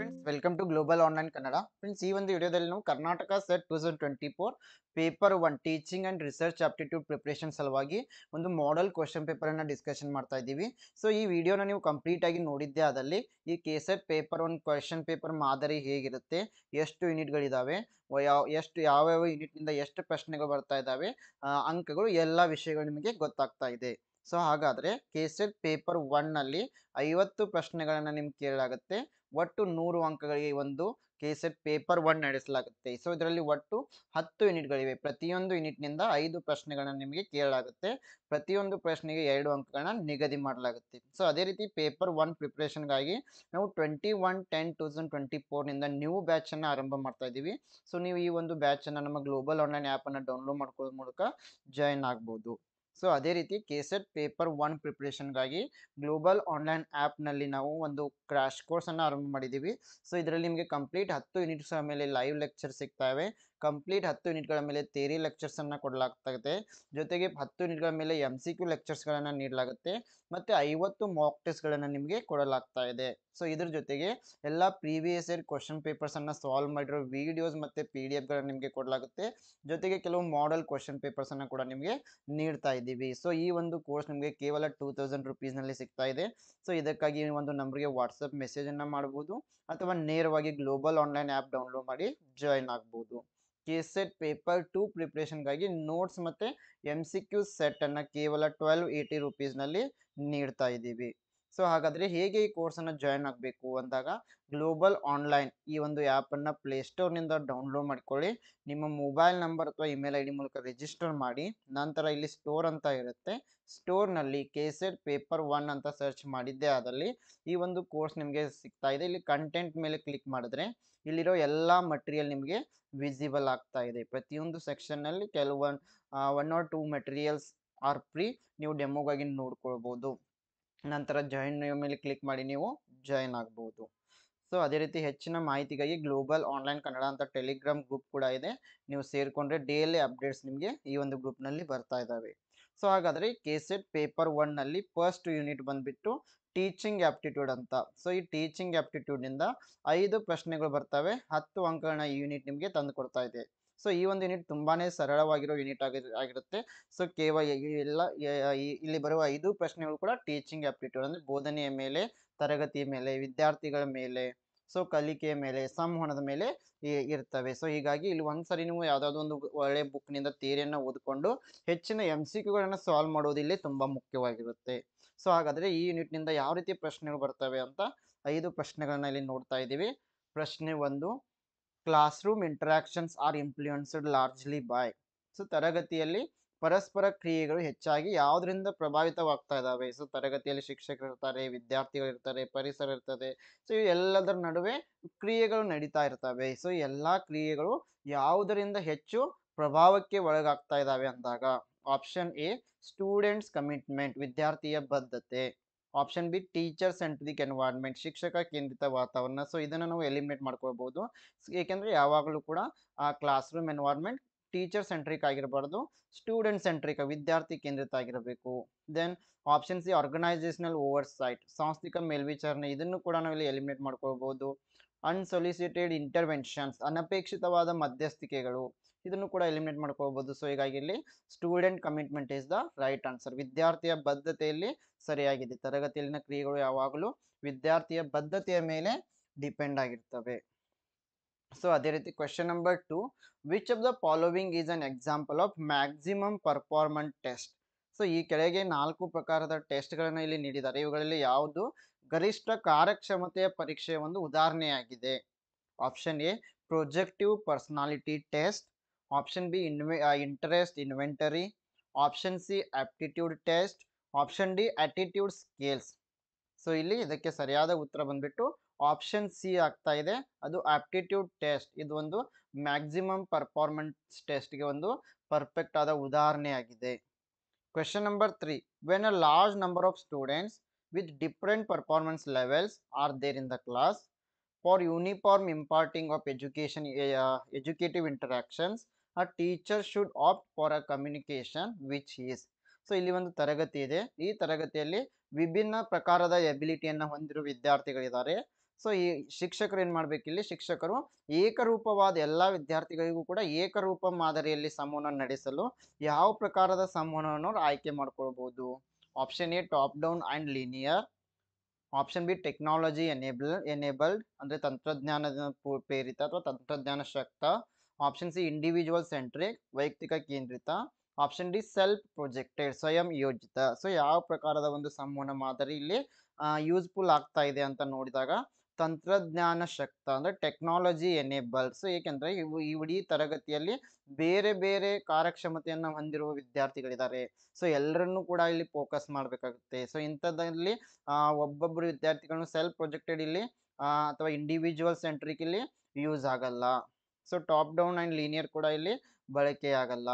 Friends, welcome to global online Kannada. Friends, ಈ ಒಂದು ವಿಡಿಯೋದಲ್ಲಿ ನಾವು Karnataka SET 2024 paper 1 teaching and research aptitude preparation ಸಲುವಾಗಿ ಒಂದು ಮಾಡೆಲ್ ಕ್ವಶನ್ ಪೇಪರ್ ಅನ್ನ ಡಿಸ್ಕಷನ್ ಮಾಡ್ತಾ ಇದ್ದೀವಿ. ಸೊ ಈ ವಿಡಿಯೋನ ನೀವು ಕಂಪ್ಲೀಟ್ ಆಗಿ ನೋಡಿದ್ದೆ ಆದಲ್ಲಿ ಈ ಕೆಸೆಟ್ ಪೇಪರ್ 1 ಕ್ವಶನ್ ಪೇಪರ್ ಮಾದರಿ ಹೇಗಿರುತ್ತೆ, ಎಷ್ಟು ಯೂನಿಟ್ಗಳಿದಾವೆ, ಯಾವ್ಯಾವ ಯೂನಿಟ್ ನಿಂದ ಎಷ್ಟು ಪ್ರಶ್ನೆಗಳು ಬರ್ತಾ ಇದ್ದಾವೆ, ಅಂಕಗಳು ಎಲ್ಲ ವಿಷಯಗಳು ನಿಮಗೆ ಗೊತ್ತಾಗ್ತಾ ಇದೆ. ಸೊ ಹಾಗಾದ್ರೆ ಕೆಸೆಟ್ ಪೇಪರ್ 1 ನಲ್ಲಿ 50 ಪ್ರಶ್ನೆಗಳನ್ನ ನಿಮ್ಗೆ ಕೇಳಲಾಗುತ್ತೆ. ಒಟ್ಟು 100 ಅಂಕಗಳಿಗೆ ಒಂದು ಕೆಸೆಟ್ ಪೇಪರ್ 1 ನಡೆಸಲಾಗುತ್ತೆ. ಸೊ ಇದರಲ್ಲಿ ಒಟ್ಟು 10 ಯೂನಿಟ್ಗಳಿವೆ. ಪ್ರತಿಯೊಂದು ಯೂನಿಟ್ ನಿಂದ 5 ಪ್ರಶ್ನೆಗಳನ್ನ ನಿಮಗೆ ಕೇಳಲಾಗುತ್ತೆ. ಪ್ರತಿಯೊಂದು ಪ್ರಶ್ನೆಗೆ 2 ಅಂಕಗಳನ್ನ ನಿಗದಿ ಮಾಡಲಾಗುತ್ತೆ. ಸೊ ಅದೇ ರೀತಿ ಪೇಪರ್ 1 ಪ್ರಿಪರೇಷನ್ಗಾಗಿ ನಾವು 21/10/2024 ನಿಂದ ನ್ಯೂ ಬ್ಯಾಚ್ ಅನ್ನ ಆರಂಭ ಮಾಡ್ತಾ ಇದ್ದೀವಿ. ಸೊ ನೀವು ಈ ಒಂದು ಬ್ಯಾಚ್ ಅನ್ನ ನಮ್ಮ ಗ್ಲೋಬಲ್ ಆನ್ಲೈನ್ ಆಪ್ ಅನ್ನ ಡೌನ್ಲೋಡ್ ಮಾಡ್ಕೊಳ್ಳೋ ಮೂಲಕ ಜಾಯಿನ್ ಆಗ್ಬೋದು. ಸೊ ಅದೇ ರೀತಿ ಕೆಸೆಟ್ ಪೇಪರ್ 1 ಪ್ರಿಪರೇಷನ್ಗಾಗಿ ಗ್ಲೋಬಲ್ ಆನ್ಲೈನ್ ಆ್ಯಪ್ನಲ್ಲಿ ನಾವು ಒಂದು ಕ್ರಾಶ್ ಕೋರ್ಸನ್ನು ಆರಂಭ ಮಾಡಿದ್ದೀವಿ. ಸೊ ಇದರಲ್ಲಿ ನಿಮಗೆ ಕಂಪ್ಲೀಟ್ 10 ಯೂನಿಟ್ಸ್ಗಳ ಮೇಲೆ ಲೈವ್ ಲೆಕ್ಚರ್ ಸಿಗ್ತವೆ. ಕಂಪ್ಲೀಟ್ 10 ಯೂನಿಟ್ಗಳ ಮೇಲೆ ಥಿಯರಿ ಲೆಕ್ಚರ್ಸನ್ನು ಕೊಡಲಾಗ್ತದೆ. ಜೊತೆಗೆ 10 ಯೂನಿಟ್ಗಳ ಮೇಲೆ MCQ ಲೆಕ್ಚರ್ಸ್ಗಳನ್ನು ನೀಡಲಾಗುತ್ತೆ. ಮತ್ತು 50 ಮಾಕ್ ಟೆಸ್ಟ್ಗಳನ್ನು ನಿಮಗೆ ಕೊಡಲಾಗ್ತಾ ಇದೆ. ಸೊ ಇದ್ರ ಜೊತೆಗೆ ಎಲ್ಲ ಪ್ರೀವಿಯಸ್ ಇಯರ್ ಕ್ವಶನ್ ಪೇಪರ್ಸನ್ನು ಸಾಲ್ವ್ ಮಾಡಿರೋ ವಿಡಿಯೋಸ್ ಮತ್ತು PDF ನಿಮಗೆ ಕೊಡಲಾಗುತ್ತೆ. ಜೊತೆಗೆ ಕೆಲವು ಮಾಡೆಲ್ ಕ್ವಶನ್ ಪೇಪರ್ಸನ್ನು ಕೂಡ ನಿಮಗೆ ನೀಡ್ತಾ ಇದ್ದೀವಿ. ಸೊ ಈ ಒಂದು ಕೋರ್ಸ್ ನಿಮಗೆ ಕೇವಲ 2000 ರುಪೀಸ್ನಲ್ಲಿ ಸಿಗ್ತಾ ಇದೆ. ಸೊ ಇದಕ್ಕಾಗಿ ಒಂದು ನಂಬರ್ಗೆ ವಾಟ್ಸಪ್ ಮೆಸೇಜನ್ನು ಮಾಡ್ಬೋದು ಅಥವಾ ನೇರವಾಗಿ ಗ್ಲೋಬಲ್ ಆನ್ಲೈನ್ ಆ್ಯಪ್ ಡೌನ್ಲೋಡ್ ಮಾಡಿ ಜಾಯಿನ್ ಆಗ್ಬೋದು. ಕೆಸೆಟ್ ಪೇಪರ್ 2 ಪ್ರಿಪ್ರೇಷನ್ಗಾಗಿ ನೋಟ್ಸ್ ಮತ್ತು MCQ ಸೆಟ್ಟನ್ನು ಕೇವಲ 1280 ರುಪೀಸ್ನಲ್ಲಿ ನೀಡ್ತಾ ಇದ್ದೀವಿ. ಸೊ ಹಾಗಾದರೆ ಹೇಗೆ ಈ ಕೋರ್ಸನ್ನು ಜಾಯಿನ್ ಆಗಬೇಕು ಅಂದಾಗ ಗ್ಲೋಬಲ್ ಆನ್ಲೈನ್ ಈ ಒಂದು ಆ್ಯಪನ್ನು ಪ್ಲೇಸ್ಟೋರ್ನಿಂದ ಡೌನ್ಲೋಡ್ ಮಾಡ್ಕೊಳ್ಳಿ. ನಿಮ್ಮ ಮೊಬೈಲ್ ನಂಬರ್ ಅಥವಾ ಇಮೇಲ್ ID ಮೂಲಕ ರಿಜಿಸ್ಟರ್ ಮಾಡಿ. ನಂತರ ಇಲ್ಲಿ ಸ್ಟೋರ್ ಅಂತ ಇರುತ್ತೆ. ಸ್ಟೋರ್ನಲ್ಲಿ ಕೆಸೆಟ್ ಪೇಪರ್ 1 ಅಂತ ಸರ್ಚ್ ಮಾಡಿದ್ದೇ ಆದಲ್ಲಿ ಈ ಒಂದು ಕೋರ್ಸ್ ನಿಮಗೆ ಸಿಗ್ತಾ ಇದೆ. ಇಲ್ಲಿ ಕಂಟೆಂಟ್ ಮೇಲೆ ಕ್ಲಿಕ್ ಮಾಡಿದ್ರೆ ಇಲ್ಲಿರೋ ಎಲ್ಲ ಮಟೀರಿಯಲ್ ನಿಮಗೆ ವಿಸಿಬಲ್ ಆಗ್ತಾ ಇದೆ. ಪ್ರತಿಯೊಂದು ಸೆಕ್ಷನ್ನಲ್ಲಿ ಕೆಲವೊಂದು 1 or 2 ಮೆಟೀರಿಯಲ್ಸ್ ಆರ್ ಫ್ರೀ, ನೀವು ಡೆಮೋಗಾಗಿ ನೋಡ್ಕೊಳ್ಬೋದು. ನಂತರ ಜಾಯಿನ್ ಮೇಲೆ ಕ್ಲಿಕ್ ಮಾಡಿ ನೀವು ಜಾಯಿನ್ ಆಗ್ಬೋದು. ಸೊ ಅದೇ ರೀತಿ ಹೆಚ್ಚಿನ ಮಾಹಿತಿಗಾಗಿ ಗ್ಲೋಬಲ್ ಆನ್ಲೈನ್ ಕನ್ನಡ ಅಂತ ಟೆಲಿಗ್ರಾಮ್ ಗ್ರೂಪ್ ಕೂಡ ಇದೆ. ನೀವು ಸೇರಿಕೊಂಡ್ರೆ ಡೈಲಿ ಅಪ್ಡೇಟ್ಸ್ ನಿಮಗೆ ಈ ಒಂದು ಗ್ರೂಪ್ನಲ್ಲಿ ಬರ್ತಾ ಇದ್ದಾವೆ. ಸೊ ಹಾಗಾದರೆ ಕೆಸೆಟ್ ಪೇಪರ್ 1 ನಲ್ಲಿ ಫಸ್ಟ್ ಯೂನಿಟ್ ಬಂದ್ಬಿಟ್ಟು ಟೀಚಿಂಗ್ ಆಪ್ಟಿಟ್ಯೂಡ್ ಅಂತ. ಸೊ ಈ ಟೀಚಿಂಗ್ ಆಪ್ಟಿಟ್ಯೂಡ್ನಿಂದ 5 ಪ್ರಶ್ನೆಗಳು ಬರ್ತವೆ. 10 ಅಂಕಗಳನ್ನ ಈ ಯೂನಿಟ್ ನಿಮಗೆ ತಂದು ಕೊಡ್ತಾ ಇದೆ. ಸೊ ಈ ಒಂದು ಯೂನಿಟ್ ತುಂಬಾನೇ ಸರಳವಾಗಿರೋ ಯೂನಿಟ್ ಆಗಿರುತ್ತೆ. ಸೊ ಕೇವಲ ಇಲ್ಲಿ ಬರುವ 5 ಪ್ರಶ್ನೆಗಳು ಕೂಡ ಟೀಚಿಂಗ್ ಆಪ್ಟಿಟ್ಯೂಡ್ ಅಂದರೆ ಬೋಧನೆಯ ಮೇಲೆ, ತರಗತಿಯ ಮೇಲೆ, ವಿದ್ಯಾರ್ಥಿಗಳ ಮೇಲೆ, ಸೊ ಕಲಿಕೆಯ ಮೇಲೆ, ಸಂವಹನದ ಮೇಲೆ ಇರ್ತವೆ. ಸೊ ಹೀಗಾಗಿ ಇಲ್ಲಿ ಒಂದ್ಸರಿ ನೀವು ಯಾವುದಾದ್ರು ಒಂದು ಒಳ್ಳೆ ಬುಕ್ನಿಂದ ಥಿಯರಿಯನ್ನು ಓದಿಕೊಂಡು ಹೆಚ್ಚಿನ MCQಗಳನ್ನು ಸಾಲ್ವ್ ಮಾಡೋದು ಇಲ್ಲಿ ತುಂಬ ಮುಖ್ಯವಾಗಿರುತ್ತೆ. ಸೊ ಹಾಗಾದರೆ ಈ ಯೂನಿಟ್ನಿಂದ ಯಾವ ರೀತಿ ಪ್ರಶ್ನೆಗಳು ಬರ್ತವೆ ಅಂತ 5 ಪ್ರಶ್ನೆಗಳನ್ನ ಇಲ್ಲಿ ನೋಡ್ತಾ ಇದ್ದೀವಿ. ಪ್ರಶ್ನೆ 1, classroom interactions are influenced largely by. So ತರಗತಿಯಲ್ಲಿ ಪರಸ್ಪರ ಕ್ರಿಯೆಗಳು ಹೆಚ್ಚಾಗಿ ಯಾವುದರಿಂದ ಪ್ರಭಾವಿತವಾಗ್ತಾ ಇದ್ದಾವೆ. ಸೊ ತರಗತಿಯಲ್ಲಿ ಶಿಕ್ಷಕರು ಇರ್ತಾರೆ, ವಿದ್ಯಾರ್ಥಿಗಳು ಇರ್ತಾರೆ, ಪರಿಸರ ಇರ್ತದೆ. ಸೊ ಎಲ್ಲದರ ನಡುವೆ ಕ್ರಿಯೆಗಳು ನಡೀತಾ ಇರ್ತವೆ. ಸೊ ಎಲ್ಲ ಕ್ರಿಯೆಗಳು ಯಾವುದರಿಂದ ಹೆಚ್ಚು ಪ್ರಭಾವಕ್ಕೆ ಒಳಗಾಗ್ತಾ ಇದ್ದಾವೆ ಅಂದಾಗ ಆಪ್ಷನ್ ಎ ಸ್ಟೂಡೆಂಟ್ಸ್ ಕಮಿಟ್ಮೆಂಟ್, ವಿದ್ಯಾರ್ಥಿಯ ಬದ್ಧತೆ. Option B teacher centric environment, ಶಿಕ್ಷಕ ಕೇಂದ್ರಿತ ವಾತಾವರಣ. ಸೊ ಇದನ್ನು ನಾವು ಎಲಿಮಿನೇಟ್ ಮಾಡ್ಕೊಳ್ಬೋದು. ಏಕೆಂದರೆ ಯಾವಾಗಲೂ ಕೂಡ ಆ classroom environment teacher centric ಆಗಿರಬಾರ್ದು, ಸ್ಟೂಡೆಂಟ್ ಸೆಂಟ್ರಿಕ್, ವಿದ್ಯಾರ್ಥಿ ಕೇಂದ್ರಿತ ಆಗಿರಬೇಕು. Then option C organisational oversight, ಸಾಂಸ್ಥಿಕ ಮೇಲ್ವಿಚಾರಣೆ. ಇದನ್ನು ಕೂಡ ನಾವು ಇಲ್ಲಿ ಎಲಿಮಿನೇಟ್ ಮಾಡ್ಕೊಳ್ಬೋದು. ಅನ್ಸೊಲಿಸಿಟೆಡ್ ಇಂಟರ್ವೆನ್ಷನ್ಸ್, ಅನಪೇಕ್ಷಿತವಾದ ಮಧ್ಯಸ್ಥಿಕೆಗಳು, ಇದನ್ನು ಕೂಡ ಎಲಿಮಿನೇಟ್ ಮಾಡ್ಕೊಳ್ಬೋದು. ಸೊ ಹೀಗಾಗಿ ಇಲ್ಲಿ student commitment is the right answer. ವಿದ್ಯಾರ್ಥಿಯ ಬದ್ಧತೆಯಲ್ಲಿ ಸರಿಯಾಗಿದೆ. ತರಗತಿಯಲ್ಲಿನ ಕ್ರಿಯೆಗಳು ಯಾವಾಗಲೂ ವಿದ್ಯಾರ್ಥಿಯ ಬದ್ಧತೆಯ ಮೇಲೆ ಡಿಪೆಂಡ್ ಆಗಿರ್ತವೆ. ಸೊ ಅದೇ ರೀತಿ question number 2, which of the following is an example of maximum performance test. So ಈ ಕೆಳಗೆ 4 ಪ್ರಕಾರದ ಟೆಸ್ಟ್ಗಳನ್ನು ಇಲ್ಲಿ ನೀಡಿದ್ದಾರೆ. ಇವುಗಳಲ್ಲಿ ಯಾವುದು ಗರಿಷ್ಠ ಕಾರ್ಯಕ್ಷಮತೆಯ ಪರೀಕ್ಷೆಯ ಒಂದು ಉದಾಹರಣೆಯಾಗಿದೆ? Option A projective personality test, option B interest inventory, option C aptitude test, option D attitude scales. So ಇಲ್ಲಿ ಇದಕ್ಕೆ ಸರಿಯಾದ ಉತ್ತರ ಬಂದ್ಬಿಟ್ಟು ಆಪ್ಷನ್ ಸಿ ಆಗ್ತಾ ಇದೆ. ಅದು ಆಪ್ಟಿಟ್ಯೂಡ್ ಟೆಸ್ಟ್. ಇದು ಒಂದು ಮ್ಯಾಕ್ಸಿಮಮ್ ಪರ್ಫಾರ್ಮೆನ್ಸ್ ಟೆಸ್ಟ್ಗೆ ಒಂದು ಪರ್ಫೆಕ್ಟ್ ಆದ ಉದಾಹರಣೆಯಾಗಿದೆ. Question number 3, when a large number of students with different performance levels are there in the class for uniform imparting of educative interactions, a teacher should opt for a communication which is. So ಇಲ್ಲಿ ಒಂದು ತರಗತಿ ಇದೆ. ಈ ತರಗತಿಯಲ್ಲಿ ವಿಭಿನ್ನ ಪ್ರಕಾರದ ಎಬಿಲಿಟಿಯನ್ನು ಹೊಂದಿರುವ ವಿದ್ಯಾರ್ಥಿಗಳಿದ್ದಾರೆ. So ಈ ಶಿಕ್ಷಕರು ಏನು ಮಾಡಬೇಕಿಲ್ಲಿ, ಶಿಕ್ಷಕರು ಏಕರೂಪವಾದ ಎಲ್ಲ ವಿದ್ಯಾರ್ಥಿಗಳಿಗೂ ಕೂಡ ಏಕರೂಪ ಮಾದರಿಯಲ್ಲಿ ಸಂವಹನ ನಡೆಸಲು ಯಾವ ಪ್ರಕಾರದ ಸಂವಹನವನ್ನು ಆಯ್ಕೆ ಮಾಡ್ಕೊಳ್ಬಹುದು? Option A top down and linear, option B technology enabled ಅಂದರೆ ತಂತ್ರಜ್ಞಾನದ ಪ್ರೇರಿತ ಅಥವಾ ತಂತ್ರಜ್ಞಾನ ಶಕ್ತ, ಆಪ್ಷನ್ ಸಿ ಇಂಡಿವಿಜುವಲ್ ಸೆಂಟ್ರಿಕ್ ವೈಯಕ್ತಿಕ ಕೇಂದ್ರಿತ, ಆಪ್ಷನ್ ಡಿ ಸೆಲ್ಫ್ ಪ್ರೊಜೆಕ್ಟೆಡ್ ಸ್ವಯಂ ಯೋಜಿತ. ಸೊ ಯಾವ ಪ್ರಕಾರದ ಒಂದು ಸಂವಹನ ಮಾದರಿ ಇಲ್ಲಿ ಯೂಸ್ಫುಲ್ ಆಗ್ತಾ ಇದೆ ಅಂತ ನೋಡಿದಾಗ ತಂತ್ರಜ್ಞಾನ ಶಕ್ತ ಅಂದರೆ ಟೆಕ್ನಾಲಜಿ ಎನೇಬಲ್ಡ್. ಸೊ ಏಕೆಂದರೆ ಇವು ಈ ಇಡೀ ತರಗತಿಯಲ್ಲಿ ಬೇರೆ ಬೇರೆ ಕಾರ್ಯಕ್ಷಮತೆಯನ್ನು ಹೊಂದಿರುವ ವಿದ್ಯಾರ್ಥಿಗಳಿದ್ದಾರೆ. ಸೊ ಎಲ್ಲರನ್ನೂ ಕೂಡ ಇಲ್ಲಿ ಫೋಕಸ್ ಮಾಡಬೇಕಾಗುತ್ತೆ. ಸೊ ಇಂಥದ್ದಲ್ಲಿ ಒಬ್ಬೊಬ್ಬರು ವಿದ್ಯಾರ್ಥಿಗಳನ್ನು ಸೆಲ್ಫ್ ಪ್ರೊಜೆಕ್ಟೆಡ್ ಇಲ್ಲಿ ಅಥವಾ ಇಂಡಿವಿಜುವಲ್ ಸೆಂಟ್ರಿಕ್ ಇಲ್ಲಿ ಯೂಸ್ ಆಗಲ್ಲ. So top down and linear ಕೂಡ ಇಲ್ಲಿ ಬಳಕೆ ಆಗಲ್ಲ.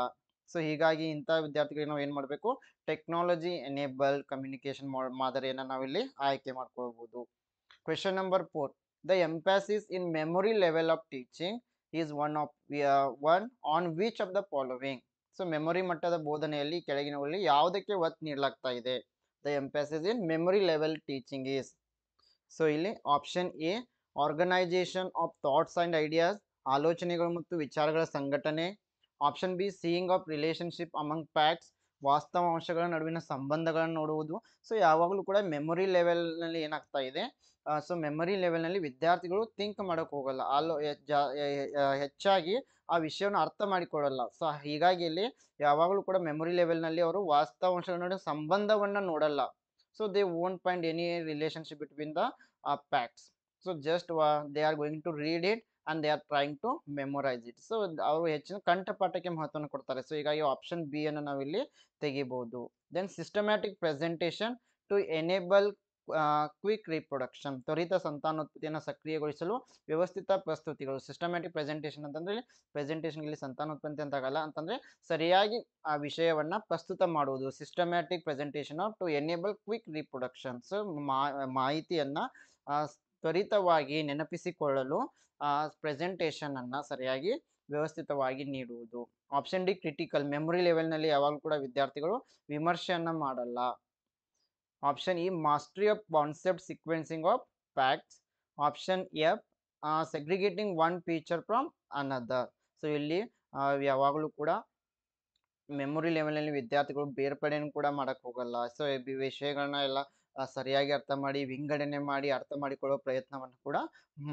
ಸೊ ಹೀಗಾಗಿ ಇಂಥ ವಿದ್ಯಾರ್ಥಿಗಳಿಗೆ ನಾವು ಏನು ಮಾಡಬೇಕು, ಟೆಕ್ನಾಲಜಿ ಎನೇಬಲ್ಡ್ ಕಮ್ಯುನಿಕೇಶನ್ ಮಾದರಿಯನ್ನು ನಾವಿಲ್ಲಿ ಆಯ್ಕೆ ಮಾಡ್ಕೊಳ್ಬೋದು. Question number 4. The emphasis in memory level of teaching is one on which of the following? So memory ಮಟ್ಟದ ಬೋಧನೆಯಲ್ಲಿ ಕೆಳಗಿನವುಗಳಲ್ಲಿ ಯಾವುದಕ್ಕೆ ಒತ್ತು ನೀಡಲಾಗ್ತಾ ಇದೆ? The emphasis in memory level teaching is. So ಇಲ್ಲಿ option A organisation of thoughts and ideas, ಆಲೋಚನೆಗಳು ಮತ್ತು ವಿಚಾರಗಳ ಸಂಘಟನೆ, option B seeing of relationship among facts, ವಾಸ್ತವಾಂಶಗಳ ನಡುವಿನ ಸಂಬಂಧಗಳನ್ನು ನೋಡುವುದು. ಸೊ ಯಾವಾಗಲೂ ಕೂಡ ಮೆಮೊರಿ ಲೆವೆಲ್ನಲ್ಲಿ ಏನಾಗ್ತಾ ಇದೆ, ಸೊ ಮೆಮೊರಿ ಲೆವೆಲ್ನಲ್ಲಿ ವಿದ್ಯಾರ್ಥಿಗಳು ಥಿಂಕ್ ಮಾಡೋಕ್ಕೆ ಹೋಗಲ್ಲ, ಹೆಚ್ಚಾಗಿ ಆ ವಿಷಯವನ್ನು ಅರ್ಥ ಮಾಡಿಕೊಳ್ಳಲ್ಲ. ಸೊ ಹೀಗಾಗಿ ಇಲ್ಲಿ ಯಾವಾಗಲೂ ಕೂಡ ಮೆಮೊರಿ ಲೆವೆಲ್ನಲ್ಲಿ ಅವರು ವಾಸ್ತವಾಂಶಗಳ ನಡುವೆ ಸಂಬಂಧವನ್ನು ನೋಡಲ್ಲ. So they won't find any relationship between the facts. So just they are going to read it and they are trying to memorize it. So ಅವರು ಹೆಚ್ಚಿನ ಕಂಠಪಾಠಕ್ಕೆ ಮಹತ್ವವನ್ನು ಕೊಡ್ತಾರೆ. ಸೊ ಹೀಗಾಗಿ ಆಪ್ಷನ್ ಬಿ ಅನ್ನು ನಾವಿಲ್ಲಿ ತೆಗಿಬಹುದು. Then systematic presentation to enable quick reproduction, ತ್ವರಿತ ಸಂತಾನೋತ್ಪತ್ತಿಯನ್ನು ಸಕ್ರಿಯಗೊಳಿಸಲು ವ್ಯವಸ್ಥಿತ ಪ್ರಸ್ತುತಿಗಳು. ಸಿಸ್ಟಮ್ಯಾಟಿಕ್ ಪ್ರೆಸೆಂಟೇಷನ್ ಅಂತಂದ್ರೆ ಪ್ರೆಸೆಂಟೇಷನ್ ಇಲ್ಲಿ ಸಂತಾನೋತ್ಪತ್ತಿ ಅಂತ ಆಗಲ್ಲ, ಅಂತಂದ್ರೆ ಸರಿಯಾಗಿ ಆ ವಿಷಯವನ್ನ ಪ್ರಸ್ತುತ ಮಾಡುವುದು. Systematic presentation to enable quick reproduction. So ಮಾಹಿತಿಯನ್ನ ತ್ವರಿತವಾಗಿ ನೆನಪಿಸಿಕೊಳ್ಳಲು ಪ್ರೆಸೆಂಟೇಷನ್ ಅನ್ನ ಸರಿಯಾಗಿ ವ್ಯವಸ್ಥಿತವಾಗಿ ನೀಡುವುದು. ಆಪ್ಷನ್ ಡಿ ಕ್ರಿಟಿಕಲ್, ಮೆಮೊರಿ ಲೆವೆಲ್ನಲ್ಲಿ ಯಾವಾಗಲೂ ಕೂಡ ವಿದ್ಯಾರ್ಥಿಗಳು ವಿಮರ್ಶೆಯನ್ನ ಮಾಡಲ್ಲ. Option E mastery of concept sequencing of facts, option F segregating one feature from another. So ಇಲ್ಲಿ ಯಾವಾಗಲೂ ಕೂಡ ಮೆಮೊರಿ ಲೆವೆಲ್ನಲ್ಲಿ ವಿದ್ಯಾರ್ಥಿಗಳು ಬೇರ್ಪಡೆಯನ್ನು ಕೂಡ ಮಾಡಕ್ಕೆ ಹೋಗಲ್ಲ. ಸೊ ವಿಷಯಗಳನ್ನ ಎಲ್ಲ ಸರಿಯಾಗಿ ಅರ್ಥ ಮಾಡಿ ವಿಂಗಡಣೆ ಮಾಡಿ ಅರ್ಥ ಮಾಡಿಕೊಳ್ಳೋ ಪ್ರಯತ್ನವನ್ನು ಕೂಡ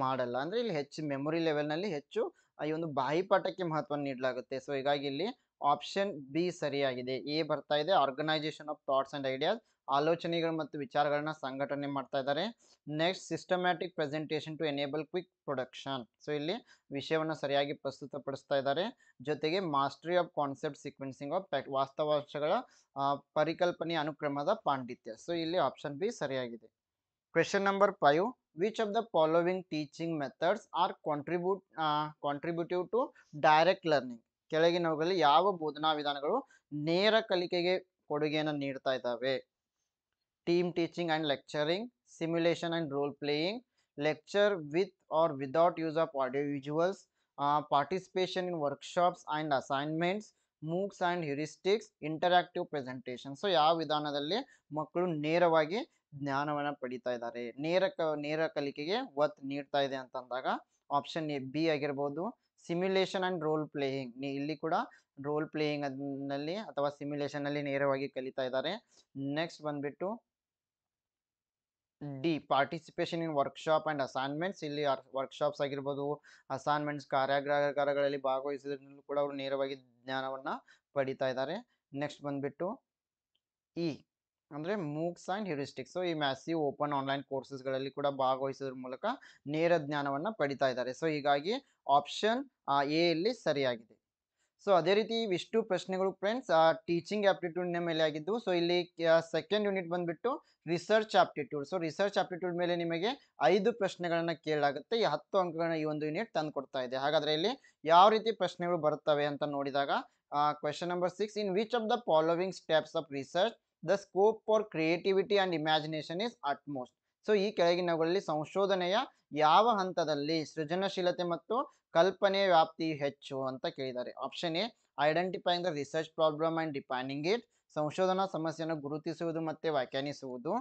ಮಾಡಲ್ಲ. ಅಂದರೆ ಇಲ್ಲಿ ಹೆಚ್ಚು ಮೆಮೊರಿ ಲೆವೆಲ್ನಲ್ಲಿ ಹೆಚ್ಚು ಈ ಒಂದು ಬಾಯಿಪಾಠಕ್ಕೆ ಮಹತ್ವವನ್ನು ನೀಡಲಾಗುತ್ತೆ. ಸೊ ಹೀಗಾಗಿ ಇಲ್ಲಿ ಆಪ್ಷನ್ ಬಿ ಸರಿಯಾಗಿದೆ. ಎ ಬರ್ತಾ ಇದೆ, organisation of thoughts and ideas, ಆಲೋಚನೆಗಳು ಮತ್ತು ವಿಚಾರಗಳನ್ನ ಸಂಘಟನೆ ಮಾಡ್ತಾ ಇದ್ದಾರೆ. Next systematic presentation to enable quick production. So ಇಲ್ಲಿ ವಿಷಯವನ್ನು ಸರಿಯಾಗಿ ಪ್ರಸ್ತುತಪಡಿಸ್ತಾ ಇದ್ದಾರೆ. ಜೊತೆಗೆ mastery of concept sequencing of fact, ವಾಸ್ತವಾಂಶಗಳ ಪರಿಕಲ್ಪನೆಯ ಅನುಕ್ರಮದ ಪಾಂಡಿತ್ಯ. ಸೊ ಇಲ್ಲಿ ಆಪ್ಷನ್ ಬಿ ಸರಿಯಾಗಿದೆ. Question number 5. Which of the following teaching methods are contributive to direct learning? ಕೆಳಗಿನವುಗಳಲ್ಲಿ ಯಾವ ಬೋಧನಾ ವಿಧಾನಗಳು ನೇರ ಕಲಿಕೆಗೆ ಕೊಡುಗೆಯನ್ನು ನೀಡ್ತಾ ಇದ್ದಾವೆ? Team teaching and lecturing, simulation and role playing, lecture with or without use of audio visuals, participation in workshops and assignments, MOOCs and heuristics, interactive presentation. So ಯಾವ ವಿಧಾನದಲ್ಲಿ ಮಕ್ಕಳು ನೇರವಾಗಿ ಜ್ಞಾನವನ್ನು ಪಡಿತಾ ಇದ್ದಾರೆ, ನೇರ ಕಲಿಕೆಗೆ ಒತ್ತು ನೀಡ್ತಾ ಇದೆ ಅಂತಂದಾಗ ಆಪ್ಷನ್ ಎ ಬಿ ಆಗಿರ್ಬೋದು. ಸಿಮ್ಯುಲೇಷನ್ ಆ್ಯಂಡ್ ರೋಲ್ ಪ್ಲೇಯಿಂಗ್, ಇಲ್ಲಿ ಕೂಡ ರೋಲ್ ಪ್ಲೇಯಿಂಗ್ ನಲ್ಲಿ ಅಥವಾ ಸಿಮ್ಯುಲೇಷನ್ ನಲ್ಲಿ ನೇರವಾಗಿ ಕಲಿತಾ ಇದ್ದಾರೆ. ನೆಕ್ಸ್ಟ್ ಬಂದ್ಬಿಟ್ಟು D participation in workshop and assignments, ಇಲ್ಲಿ ವರ್ಕ್ಶಾಪ್ಸ್ ಆಗಿರ್ಬೋದು, ಅಸೈನ್ಮೆಂಟ್ಸ್ ಕಾರ್ಯಾಗಾರಗಳಲ್ಲಿ ಭಾಗವಹಿಸೋದ್ರಲ್ಲೂ ಕೂಡ ಅವರು ನೇರವಾಗಿ ಜ್ಞಾನವನ್ನು ಪಡಿತಾ ಇದ್ದಾರೆ. ನೆಕ್ಸ್ಟ್ ಬಂದ್ಬಿಟ್ಟು ಇ ಅಂದರೆ ಮೂಕ್ಸ್ ಆ್ಯಂಡ್ ಹ್ಯೂರಿಸ್ಟಿಕ್ಸ್. ಸೊ ಈ ಮ್ಯಾಸಿವ್ ಓಪನ್ ಆನ್ಲೈನ್ ಕೋರ್ಸಸ್ಗಳಲ್ಲಿ ಕೂಡ ಭಾಗವಹಿಸೋದ್ರ ಮೂಲಕ ನೇರ ಜ್ಞಾನವನ್ನು ಪಡಿತಾ ಇದ್ದಾರೆ. ಸೊ ಹೀಗಾಗಿ ಆಪ್ಷನ್ ಎ ಇಲ್ಲಿ ಸರಿಯಾಗಿದೆ. ಸೊ ಅದೇ ರೀತಿ ಇವಿಷ್ಟು ಪ್ರಶ್ನೆಗಳು ಫ್ರೆಂಡ್ಸ್ ಟೀಚಿಂಗ್ ಆಪ್ಟಿಟ್ಯೂಡ್ನ ಮೇಲೆ ಆಗಿದ್ದು. ಸೊ ಇಲ್ಲಿ ಸೆಕೆಂಡ್ ಯೂನಿಟ್ ಬಂದ್ಬಿಟ್ಟು research aptitude. So research aptitude ಮೇಲೆ ನಿಮಗೆ 5 ಪ್ರಶ್ನೆಗಳನ್ನ ಕೇಳಲಾಗುತ್ತೆ. ಈ 10 ಅಂಕಗಳನ್ನ ಈ ಒಂದು ಯೂನಿಟ್ ತಂದು ಕೊಡ್ತಾ ಇದೆ. ಹಾಗಾದ್ರೆ ಇಲ್ಲಿ ಯಾವ ರೀತಿ ಪ್ರಶ್ನೆಗಳು ಬರುತ್ತವೆ ಅಂತ ನೋಡಿದಾಗ question number 6. In which of the following steps of research the scope for creativity and imagination is utmost? So ಈ ಕೆಳಗಿನವುಗಳಲ್ಲಿ ಸಂಶೋಧನೆಯ ಯಾವ ಹಂತದಲ್ಲಿ ಸೃಜನಶೀಲತೆ ಮತ್ತು ಕಲ್ಪನೆಯ ವ್ಯಾಪ್ತಿ ಹೆಚ್ಚು ಅಂತ ಕೇಳಿದ್ದಾರೆ. Option A identifying the research problem and defining it, ಸಂಶೋಧನಾ ಸಮಸ್ಯೆಯನ್ನು ಗುರುತಿಸುವುದು ಮತ್ತು ವ್ಯಾಖ್ಯಾನಿಸುವುದು.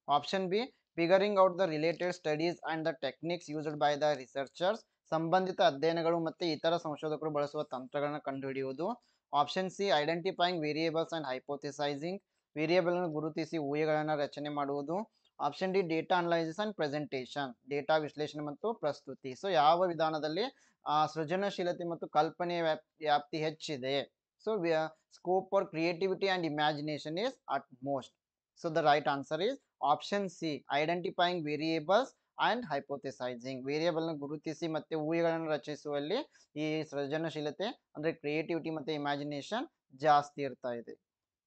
Option B figuring out the related studies and the techniques used by the researchers, ಸಂಬಂಧಿತ ಅಧ್ಯಯನಗಳು ಮತ್ತು ಇತರ ಸಂಶೋಧಕರು ಬಳಸುವ ತಂತ್ರಗಳನ್ನು ಕಂಡುಹಿಡಿಯುವುದು. Option C identifying variables and hypothesising, variable ಅನ್ನು ಗುರುತಿಸಿ ಊಹೆಗಳನ್ನು ರಚನೆ ಮಾಡುವುದು. Option D data analysis and presentation, data ವಿಶ್ಲೇಷಣೆ ಮತ್ತು ಪ್ರಸ್ತುತಿ. ಸೊ ಯಾವ ವಿಧಾನದಲ್ಲಿ ಸೃಜನಶೀಲತೆ ಮತ್ತು ಕಲ್ಪನೆಯ ವ್ಯಾಪ್ತಿ ಹೆಚ್ಚಿದೆ? So scope for creativity and imagination is at most. So the right answer is option C, identifying variables and hypothesizing. Variable ನ ಗುರುತಿಸಿ ಮತ್ತೆ ಊಹೆಗಳನ್ನು ರಚಿಸುವಲ್ಲಿ ಈ ಸೃಜನಶೀಲತೆ ಅಂದ್ರೆ ಕ್ರಿಯೇಟಿವಿಟಿ ಮತ್ತೆ ಇಮ್ಯಾಜಿನೇಷನ್ ಜಾಸ್ತಿ ಇರ್ತಾ ಇದೆ.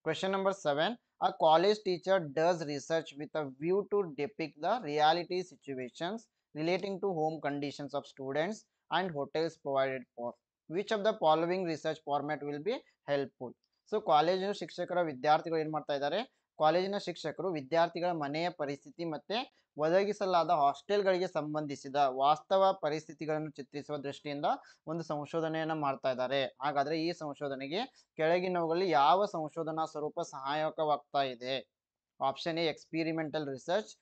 Question number 7. A college teacher does research with a view to depict the reality situations relating to home conditions of students and hotels provided for. Which of the following research format will be helpful? So ಕಾಲೇಜಿನ ಶಿಕ್ಷಕರ ವಿದ್ಯಾರ್ಥಿಗಳು ಏನು ಮಾಡ್ತಾ ಇದ್ದಾರೆ, ಕಾಲೇಜಿನ ಶಿಕ್ಷಕರು ವಿದ್ಯಾರ್ಥಿಗಳ ಮನೆಯ ಪರಿಸ್ಥಿತಿ ಮತ್ತೆ ಒದಗಿಸಲಾದ ಹಾಸ್ಟೆಲ್ಗಳಿಗೆ ಸಂಬಂಧಿಸಿದ ವಾಸ್ತವ ಪರಿಸ್ಥಿತಿಗಳನ್ನು ಚಿತ್ರಿಸುವ ದೃಷ್ಟಿಯಿಂದ ಒಂದು ಸಂಶೋಧನೆಯನ್ನು ಮಾಡ್ತಾ ಇದ್ದಾರೆ. ಹಾಗಾದ್ರೆ ಈ ಸಂಶೋಧನೆಗೆ ಕೆಳಗಿನವುಗಳಲ್ಲಿ ಯಾವ ಸಂಶೋಧನಾ ಸ್ವರೂಪ ಸಹಾಯಕವಾಗ್ತಾ ಇದೆ? ಆಪ್ಷನ್ ಎ ಎಕ್ಸ್ಪಿರಿಮೆಂಟಲ್ ರಿಸರ್ಚ್,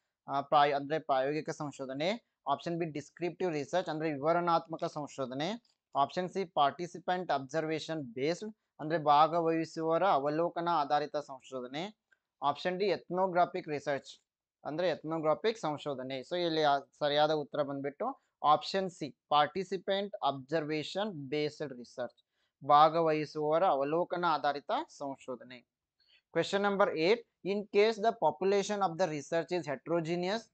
ಅಂದ್ರೆ ಪ್ರಾಯೋಗಿಕ ಸಂಶೋಧನೆ. ಆಪ್ಷನ್ ಬಿ ಡಿಸ್ಕ್ರಿಪ್ಟಿವ್ ರಿಸರ್ಚ್ ಅಂದ್ರೆ ವಿವರಣಾತ್ಮಕ ಸಂಶೋಧನೆ. Option C participant observation based ಅಂದ್ರೆ ಭಾಗವಹಿಸುವವರ ಅವಲೋಕನ ಆಧಾರಿತ ಸಂಶೋಧನೆ. ಆಪ್ಷನ್ ಡಿ ಎಥ್ನೋಗ್ರಾಫಿಕ್ ರಿಸರ್ಚ್ ಅಂದ್ರೆ ಎಥ್ನೋಗ್ರಾಫಿಕ್ ಸಂಶೋಧನೆ. ಸೊ ಇಲ್ಲಿ ಸರಿಯಾದ ಉತ್ತರ ಬಂದ್ಬಿಟ್ಟು option C participant observation based research, ಭಾಗವಹಿಸುವವರ ಅವಲೋಕನ ಆಧಾರಿತ ಸಂಶೋಧನೆ. Question number 8. In case the population of the research is heterogeneous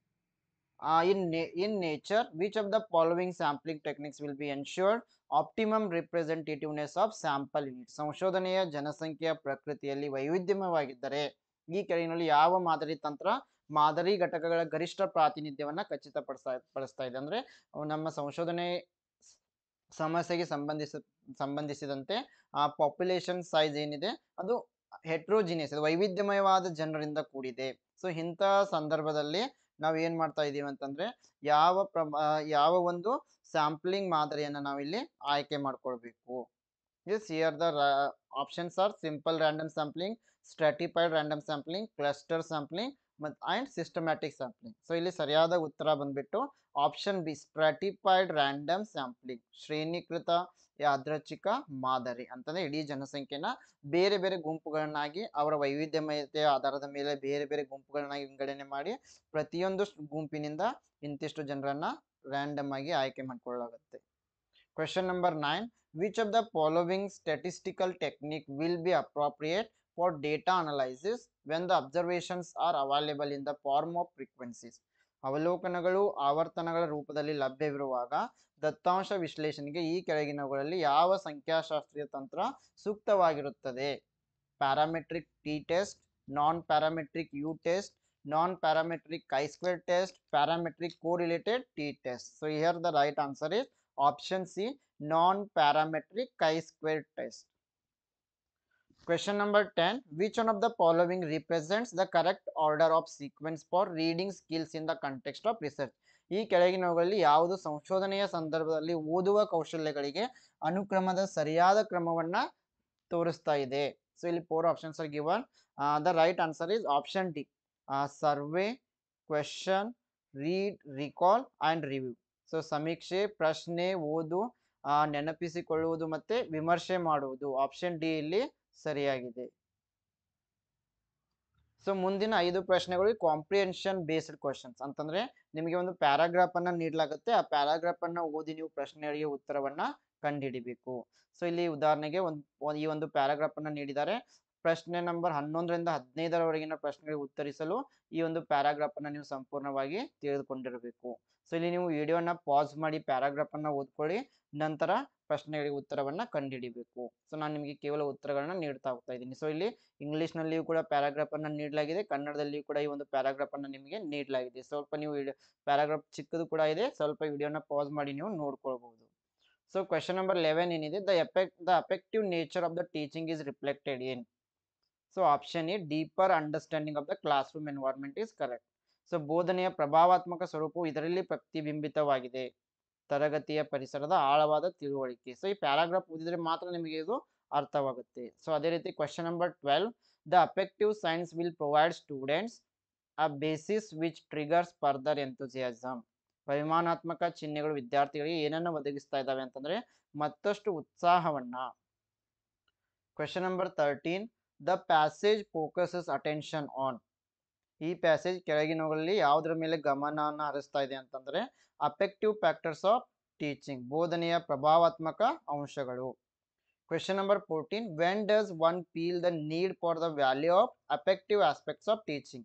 in nature, which of the following sampling techniques will be ensured optimum representativeness of sample unit? ಸಂಶೋಧನೆಯ ಜನಸಂಖ್ಯೆಯ ಪ್ರಕೃತಿಯಲ್ಲಿ ವೈವಿಧ್ಯಮಯವಾಗಿದ್ದರೆ ಈ ಕೆಳಗಿನಲ್ಲಿ ಯಾವ ಮಾದರಿ ತಂತ್ರ ಮಾದರಿ ಘಟಕಗಳ ಗರಿಷ್ಠ ಪ್ರಾತಿನಿಧ್ಯವನ್ನ ಖಚಿತಪಡಿಸ್ತಾ ಇದೆ? ಅಂದ್ರೆ ನಮ್ಮ ಸಂಶೋಧನೆ ಸಮಸ್ಯೆಗೆ ಸಂಬಂಧಿಸಿದಂತೆ ಆ ಪಾಪ್ಯುಲೇಷನ್ ಸೈಜ್ ಏನಿದೆ ಅದು ಹೆಟ್ರೋಜಿನಿಯಸ್, ವೈವಿಧ್ಯಮಯವಾದ ಜನರಿಂದ ಕೂಡಿದೆ. ಸೊ ಇಂತಹ ಸಂದರ್ಭದಲ್ಲಿ ನಾವು ಏನ್ ಮಾಡ್ತಾ ಇದೀವಿ ಅಂತಂದ್ರೆ ಯಾವ ಒಂದು ಸ್ಯಾಂಪ್ಲಿಂಗ್ ಮಾದರಿಯನ್ನ ನಾವಿಲ್ಲಿ ಆಯ್ಕೆ ಮಾಡ್ಕೊಳ್ಬೇಕು. Yes, here the options are simple random sampling, stratified random sampling, cluster sampling and systematic sampling. So ಇಲ್ಲಿ ಸರಿಯಾದ ಉತ್ತರ ಬಂದ್ಬಿಟ್ಟು option B stratified random sampling, ಶ್ರೇಣೀಕೃತ ಯಾದೃಚ್ಛಿಕ ಮಾದರಿ ಅಂತಂದ್ರೆ ಇಡೀ ಜನಸಂಖ್ಯೆನ ಬೇರೆ ಬೇರೆ ಗುಂಪುಗಳನ್ನಾಗಿ ಅವರ ವೈವಿಧ್ಯಮಯತೆಯ ಆಧಾರದ ಮೇಲೆ ಬೇರೆ ಬೇರೆ ಗುಂಪುಗಳನ್ನಾಗಿ ವಿಂಗಡಣೆ ಮಾಡಿ ಪ್ರತಿಯೊಂದು ಗುಂಪಿನಿಂದ ಇಂತಿಷ್ಟು ಜನರನ್ನ ರ್ಯಾಂಡಮ್ ಆಗಿ ಆಯ್ಕೆ ಮಾಡಿಕೊಳ್ಳಲಾಗುತ್ತೆ. Question number 9. Which of the following statistical technique will be appropriate for data analysis when the observations are available in the form of frequencies? ಅವಲೋಕನಗಳು ಆವರ್ತನಗಳ ರೂಪದಲ್ಲಿ ಲಭ್ಯವಿರುವಾಗ ದತ್ತಾಂಶ ವಿಶ್ಲೇಷಣೆಗೆ ಈ ಕೆಳಗಿನವುಗಳಲ್ಲಿ ಯಾವ ಸಂಖ್ಯಾಶಾಸ್ತ್ರೀಯ ತಂತ್ರ ಸೂಕ್ತವಾಗಿರುತ್ತದೆ? Parametric t test, non parametric U test, non-parametric chi-square test, parametric correlated t-test. So here the right answer is option C, non-parametric chi-square test. Question number 10. Which one of the following represents the correct order of sequence for reading skills in the context of research? ಈ ಕೆಳಗಿನವುಗಳಲ್ಲಿ ಯಾವುದು ಸಂಶೋಧನೆಯ ಸಂದರ್ಭದಲ್ಲಿ ಓದುವ ಕೌಶಲ್ಯಗಳಿಗೆ ಅನುಕ್ರಮದ ಸರಿಯಾದ ಕ್ರಮವನ್ನ ತೋರಿಸ್ತಾ ಇದೆ? ಸೊ ಇಲ್ಲಿ 4 options are given. The right answer is option D, survey, question, read, recall and review. So ಸಮೀಕ್ಷೆ, ಪ್ರಶ್ನೆ, ಓದು, ನೆನಪಿಸಿಕೊಳ್ಳುವುದು ಮತ್ತೆ ವಿಮರ್ಶೆ ಮಾಡುವುದು. ಆಪ್ಷನ್ ಡಿ ಇಲ್ಲಿ ಸರಿಯಾಗಿದೆ. ಸೊ ಮುಂದಿನ 5 ಪ್ರಶ್ನೆಗಳು ಕಾಂಪ್ರಿಹೆನ್ಷನ್ ಬೇಸ್ಡ್ ಕ್ವಶನ್ಸ್ ಅಂತಂದ್ರೆ ನಿಮಗೆ ಒಂದು ಪ್ಯಾರಾಗ್ರಾಫ್ ಅನ್ನ ನೀಡಲಾಗುತ್ತೆ, ಆ ಪ್ಯಾರಾಗ್ರಾಫ್ ಅನ್ನ ಓದಿ ನೀವು ಪ್ರಶ್ನೆಗಳಿಗೆ ಉತ್ತರವನ್ನ ಕಂಡುಹಿಡಿಬೇಕು. ಸೊ ಇಲ್ಲಿ ಉದಾಹರಣೆಗೆ ಈ ಒಂದು ಪ್ಯಾರಾಗ್ರಾಫ್ ಅನ್ನ ನೀಡಿದ್ದಾರೆ. ಪ್ರಶ್ನೆ ನಂಬರ್ 11ರಿಂದ 15ರವರೆಗಿನ ಪ್ರಶ್ನೆಗಳಿಗೆ ಉತ್ತರಿಸಲು ಈ ಒಂದು ಪ್ಯಾರಾಗ್ರಾಫ್ ಅನ್ನ ನೀವು ಸಂಪೂರ್ಣವಾಗಿ ತಿಳಿದುಕೊಂಡಿರಬೇಕು. ಸೊ ಇಲ್ಲಿ ನೀವು ವಿಡಿಯೋನ ಪಾಸ್ ಮಾಡಿ ಪ್ಯಾರಾಗ್ರಾಫ್ ಅನ್ನ ಓದ್ಕೊಳ್ಳಿ, ನಂತರ ಪ್ರಶ್ನೆಗಳಿಗೆ ಉತ್ತರವನ್ನ ಕಂಡುಹಿಡಿಬೇಕು. ಸೊ ನಾನು ನಿಮಗೆ ಕೇವಲ ಉತ್ತರಗಳನ್ನ ನೀಡ್ತಾ ಹೋಗ್ತಾ ಇದ್ದೀನಿ. ಸೊ ಇಲ್ಲಿ ಇಂಗ್ಲಿಷ್ ನಲ್ಲಿಯೂ ಕೂಡ ಪ್ಯಾರಾಗ್ರಾಫ್ ಅನ್ನ ನೀಡಲಾಗಿದೆ, ಕನ್ನಡದಲ್ಲಿಯೂ ಕೂಡ ಈ ಒಂದು ಪ್ಯಾರಾಗ್ರಾಫ್ ಅನ್ನ ನಿಮಗೆ ನೀಡಲಾಗಿದೆ. ಸ್ವಲ್ಪ ನೀವು ಪ್ಯಾರಾಗ್ರಾಫ್ ಚಿಕ್ಕದು ಕೂಡ ಇದೆ, ಸ್ವಲ್ಪ ವಿಡಿಯೋನ ಪಾಸ್ ಮಾಡಿ ನೀವು ನೋಡ್ಕೊಳ್ಬಹುದು. ಸೊ ಕ್ವೆಶ್ಚನ್ ನಂಬರ್ 11 ಏನಿದೆ, the affective nature of the teaching is reflected in. So option A deeper understanding of the class room environment is correct. So ಬೋಧನೆಯ ಪ್ರಭಾವಾತ್ಮಕ ಸ್ವರೂಪವು ಇದರಲ್ಲಿ ಪ್ರತಿಬಿಂಬಿತವಾಗಿದೆ, ತರಗತಿಯ ಪರಿಸರದ ಆಳವಾದ ತಿಳುವಳಿಕೆ. ಸೊ ಈ ಪ್ಯಾರಾಗ್ರಾಫ್ ಓದಿದ್ರೆ ಮಾತ್ರ ನಿಮಗೆ ಇದು ಅರ್ಥವಾಗುತ್ತೆ. ಸೊ ಅದೇ ರೀತಿ question number 12, the affective science will provide students a basis which triggers further enthusiasm. ಪರಿಮಾಣಾತ್ಮಕ ಚಿಹ್ನೆಗಳು ವಿದ್ಯಾರ್ಥಿಗಳಿಗೆ ಏನನ್ನ ಒದಗಿಸ್ತಾ ಇದ್ದಾವೆ ಅಂತಂದ್ರೆ ಮತ್ತಷ್ಟು ಉತ್ಸಾಹವನ್ನ. Question number 13, the passage focuses attention on. ಈ ಪ್ಯಾಸೇಜ್ ಕೆಳಗಿನವುಗಳಲ್ಲಿ ಯಾವುದರ ಮೇಲೆ ಗಮನವನ್ನು ಹರಿಸ್ತಾ ಇದೆ ಅಂತಂದ್ರೆ ಅಫೆಕ್ಟಿವ್ ಫ್ಯಾಕ್ಟರ್ಸ್ ಆಫ್ ಟೀಚಿಂಗ್, ಬೋಧನೆಯ ಪ್ರಭಾವಾತ್ಮಕ ಅಂಶಗಳು. Question number 14, when does one feel the need for the value of affective aspects of teaching?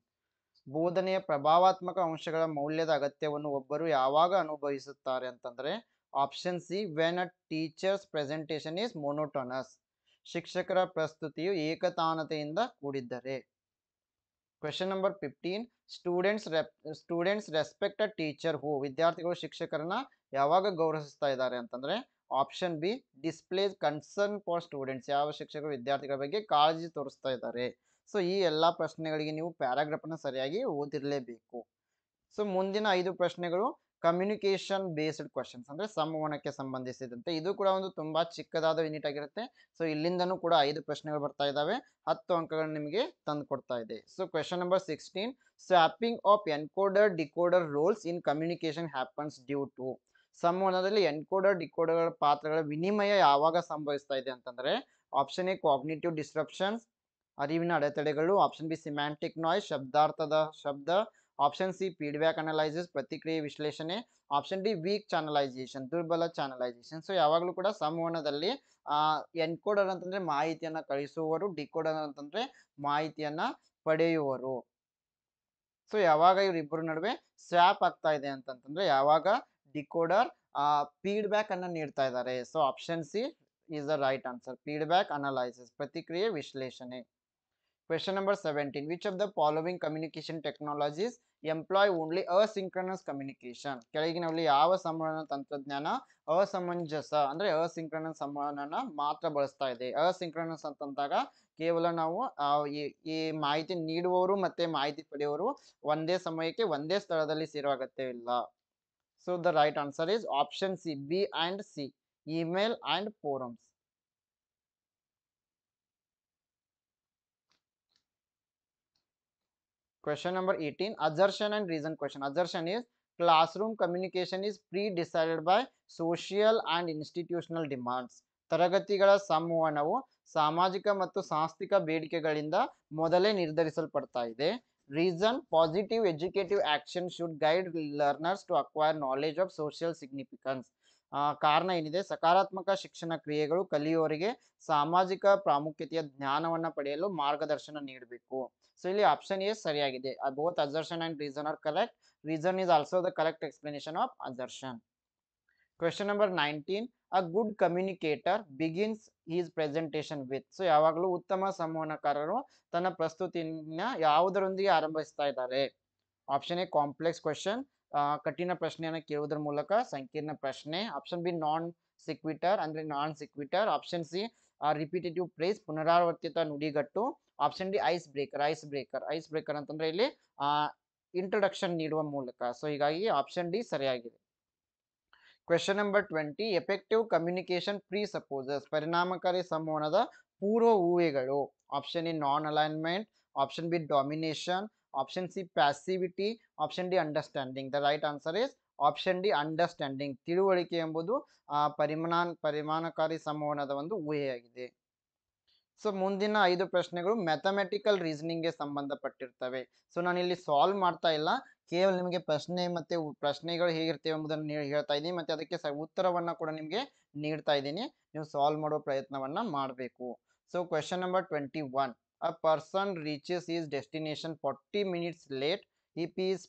ಬೋಧನೆಯ ಪ್ರಭಾವಾತ್ಮಕ ಅಂಶಗಳ ಮೌಲ್ಯದ ಅಗತ್ಯವನ್ನು ಒಬ್ಬರು ಯಾವಾಗ ಅನುಭವಿಸುತ್ತಾರೆ ಅಂತಂದ್ರೆ option C, when a teacher's presentation is monotonous. ಶಿಕ್ಷಕರ ಪ್ರಸ್ತುತಿಯು ಏಕತಾನತೆಯಿಂದ ಕೂಡಿದ್ದರೆ. Question number 15, students respect a teacher who. ವಿದ್ಯಾರ್ಥಿಗಳು ಶಿಕ್ಷಕರನ್ನ ಯಾವಾಗ ಗೌರವಿಸ್ತಾ ಇದ್ದಾರೆ ಅಂತಂದ್ರೆ option B, displays concern for students. ಯಾವ ಶಿಕ್ಷಕರು ವಿದ್ಯಾರ್ಥಿಗಳ ಬಗ್ಗೆ ಕಾಳಜಿ ತೋರಿಸ್ತಾ ಇದ್ದಾರೆ. ಸೊ ಈ ಎಲ್ಲಾ ಪ್ರಶ್ನೆಗಳಿಗೆ ನೀವು ಪ್ಯಾರಾಗ್ರಾಫ್ ಅನ್ನು ಸರಿಯಾಗಿ ಓದಿರಲೇಬೇಕು. ಸೊ ಮುಂದಿನ 5 ಪ್ರಶ್ನೆಗಳು ಕಮ್ಯುನಿಕೇಶನ್ ಬೇಸ್ಡ್ ಕ್ವಶನ್ಸ್, ಅಂದ್ರೆ ಸಂವಹನಕ್ಕೆ ಸಂಬಂಧಿಸಿದಂತೆ. ಇದು ಕೂಡ ಒಂದು ತುಂಬಾ ಚಿಕ್ಕದಾದ ಯೂನಿಟ್ ಆಗಿರುತ್ತೆ. ಸೊ ಇಲ್ಲಿಂದನೂ ಕೂಡ 5 ಪ್ರಶ್ನೆಗಳು ಬರ್ತಾ ಇದಾವೆ. 10 ಅಂಕಗಳನ್ನು ನಿಮಗೆ ತಂದು ಕೊಡ್ತಾ ಇದೆ. So question number 16, swapping of encoder decoder roles in communication happens due to. ಸಂವಹನದಲ್ಲಿ ಎನ್ಕೋಡರ್ ಡಿಕೋಡರ್ ಪಾತ್ರಗಳ ವಿನಿಮಯ ಯಾವಾಗ ಸಂಭವಿಸ್ತಾ ಇದೆ ಅಂತಂದ್ರೆ ಆಪ್ಷನ್ ಎ, ಕಾಗ್ನಿಟಿವ್ ಡಿಸ್ಟ್ರಪ್ಷನ್ಸ್, ಅರಿವಿನ ಅಡೆತಡೆಗಳು. ಆಪ್ಷನ್ ಬಿ, ಸಿಮ್ಯಾಂಟಿಕ್ ನಾಯ್ಸ್, ಶಬ್ದಾರ್ಥದ ಶಬ್ದ. ಆಪ್ಷನ್ ಸಿ, ಫೀಡ್ಬ್ಯಾಕ್ ಅನಲೈಸಿಸ್, ಪ್ರತಿಕ್ರಿಯೆ ವಿಶ್ಲೇಷಣೆ. ಆಪ್ಷನ್ ಡಿ, ವೀಕ್ ಚಾನಲೈಸೇಷನ್, ದುರ್ಬಲ ಚಾನಲೈಸೇಷನ್. ಸೊ ಯಾವಾಗಲೂ ಕೂಡ ಸಂವಹನದಲ್ಲಿ ಎನ್ಕೋಡರ್ ಅಂತಂದ್ರೆ ಮಾಹಿತಿಯನ್ನ ಕಳಿಸುವವರು, ಡಿಕೋಡರ್ ಅಂತಂದ್ರೆ ಮಾಹಿತಿಯನ್ನ ಪಡೆಯುವರು. ಸೊ ಯಾವಾಗ ಇವರಿಬ್ಬರ ನಡುವೆ ಸ್ವ್ಯಾಪ್ ಆಗ್ತಾ ಇದೆ ಅಂತಂದ್ರೆ ಯಾವಾಗ ಡಿಕೋಡರ್ ಫೀಡ್ಬ್ಯಾಕ್ ಅನ್ನ ನೀಡ್ತಾ ಇದ್ದಾರೆ. So option C is the right answer, feedback analysis, ಪ್ರತಿಕ್ರಿಯೆ ವಿಶ್ಲೇಷಣೆ. Question number 17, which of the following communication technologies employ only asynchronous communication? ಕೆಳಗಿನಲ್ಲಿ ಯಾವ ಸಂವಹನ ತಂತ್ರಜ್ಞಾನ ಅಸಮಂಜಸ ಅಂದ್ರೆ ಅಸಿಂಕ್ರನಸ್ ಸಂವಹನನ ಮಾತ್ರ ಬಳಸ್ತಾ ಇದೆ? ಅಸಿಂಕ್ರನಸ್ ಅಂತಂದಾಗ ಕೇವಲ ನಾವು ಈ ಮಾಹಿತಿ ನೀಡುವವರು ಮತ್ತೆ ಮಾಹಿತಿ ಪಡೆಯುವವರು ಒಂದೇ ಸಮಯಕ್ಕೆ ಒಂದೇ ಸ್ಥಳದಲ್ಲಿ ಸೇರುವ ಅಗತ್ಯವಿಲ್ಲ. So the right answer is option C, B and C, email and forums. Question number 18, assertion and reason question. Assertion is classroom communication is pre-decided by social and institutional demands. ತರಗತಿಗಳ ಸಂವಹನವು ಸಾಮಾಜಿಕ ಮತ್ತು ಸಾಂಸ್ಥಿಕ ಬೇಡಿಕೆಗಳಿಂದ ಮೊದಲೇ ನಿರ್ಧರಿಸಲ್ಪಡ್ತಾ ಇದೆ. Reason, positive educative action should guide learners to acquire knowledge of social significance. ಕಾರಣ ಏನಿದೆ, ಸಕಾರಾತ್ಮಕ ಶಿಕ್ಷಣ ಕ್ರಿಯೆಗಳು ಕಲಿಯುವವರಿಗೆ ಸಾಮಾಜಿಕ ಪ್ರಾಮುಖ್ಯತೆಯ ಜ್ಞಾನವನ್ನ ಪಡೆಯಲು ಮಾರ್ಗದರ್ಶನ ನೀಡಬೇಕು. ಸೊ ಇಲ್ಲಿ ಆಪ್ಷನ್ ಎ ಸರಿಯಾಗಿದೆ. Both assertion and reason are correct. Reason is also the correct explanation of assertion. Question number 19, a good communicator begins his presentation with. So ಯಾವಾಗಲೂ ಉತ್ತಮ ಸಂವಹನಕಾರರು ತನ್ನ ಪ್ರಸ್ತುತಿಯನ್ನ ಯಾವುದರೊಂದಿಗೆ ಆರಂಭಿಸ್ತಾ ಇದ್ದಾರೆ? ಆಪ್ಷನ್ ಎ, ಕಾಂಪ್ಲೆಕ್ಸ್ ಕ್ವೆಶ್ಚನ್, ಕಠಿಣ ಪ್ರಶ್ನೆಯನ್ನು ಕೇಳುವುದರ ಮೂಲಕ ಸಂಕೀರ್ಣ ಪ್ರಶ್ನೆ. ಆಪ್ಷನ್ ಬಿ, ನಾನ್ ಸಿಕ್ವಿಟರ್ ಅಂದ್ರೆ ನಾನ್ ಸಿಕ್ವಿಟರ್. ಆಪ್ಷನ್ ಸಿ, ರಿಪಿಟೇಟಿವ್ ಪ್ರೇಸ್, ಪುನರಾವರ್ತಿತ ನುಡಿಗಟ್ಟು. ಆಪ್ಷನ್ ಡಿ, ಐಸ್ ಬ್ರೇಕರ್ ಅಂತಂದ್ರೆ ಇಲ್ಲಿ ಇಂಟ್ರೊಡಕ್ಷನ್ ನೀಡುವ ಮೂಲಕ. ಸೊ ಹೀಗಾಗಿ ಆಪ್ಷನ್ ಡಿ ಸರಿಯಾಗಿದೆ. Question number 20, effective communication presupposes. ಪರಿಣಾಮಕಾರಿ ಸಂವಹನದ ಪೂರ್ವ ಊಹೆಗಳು. Option A, non alignment. Option B, domination. Option C, passivity. Option D, understanding. The right answer is option D, understanding. ತಿಳುವಳಿಕೆ ಎಂಬುದು ಪರಿಣಾಮಕಾರಿ ಸಂವಹನದ ಒಂದು ಊಹೆಯಾಗಿದೆ. ಸೊ ಮುಂದಿನ 5 ಪ್ರಶ್ನೆಗಳು ಮ್ಯಾಥಮೆಟಿಕಲ್ ರೀಸನಿಂಗ್ಗೆ ಸಂಬಂಧಪಟ್ಟಿರ್ತವೆ. ಸೊ ನಾನು ಇಲ್ಲಿ ಸಾಲ್ವ್ ಮಾಡ್ತಾ ಇಲ್ಲ, ಕೇವಲ ನಿಮಗೆ ಪ್ರಶ್ನೆ ಮತ್ತೆ ಪ್ರಶ್ನೆಗಳು ಹೇಗಿರ್ತವೆ ಎಂಬುದನ್ನು ಹೇಳ್ತಾ ಇದ್ದೀನಿ, ಮತ್ತೆ ಅದಕ್ಕೆ ಉತ್ತರವನ್ನ ಕೂಡ ನಿಮಗೆ ನೀಡ್ತಾ ಇದ್ದೀನಿ. ನೀವು ಸಾಲ್ವ್ ಮಾಡೋ ಪ್ರಯತ್ನವನ್ನ ಮಾಡಬೇಕು. So question number 21, a person reaches his destination 40 minutes late if his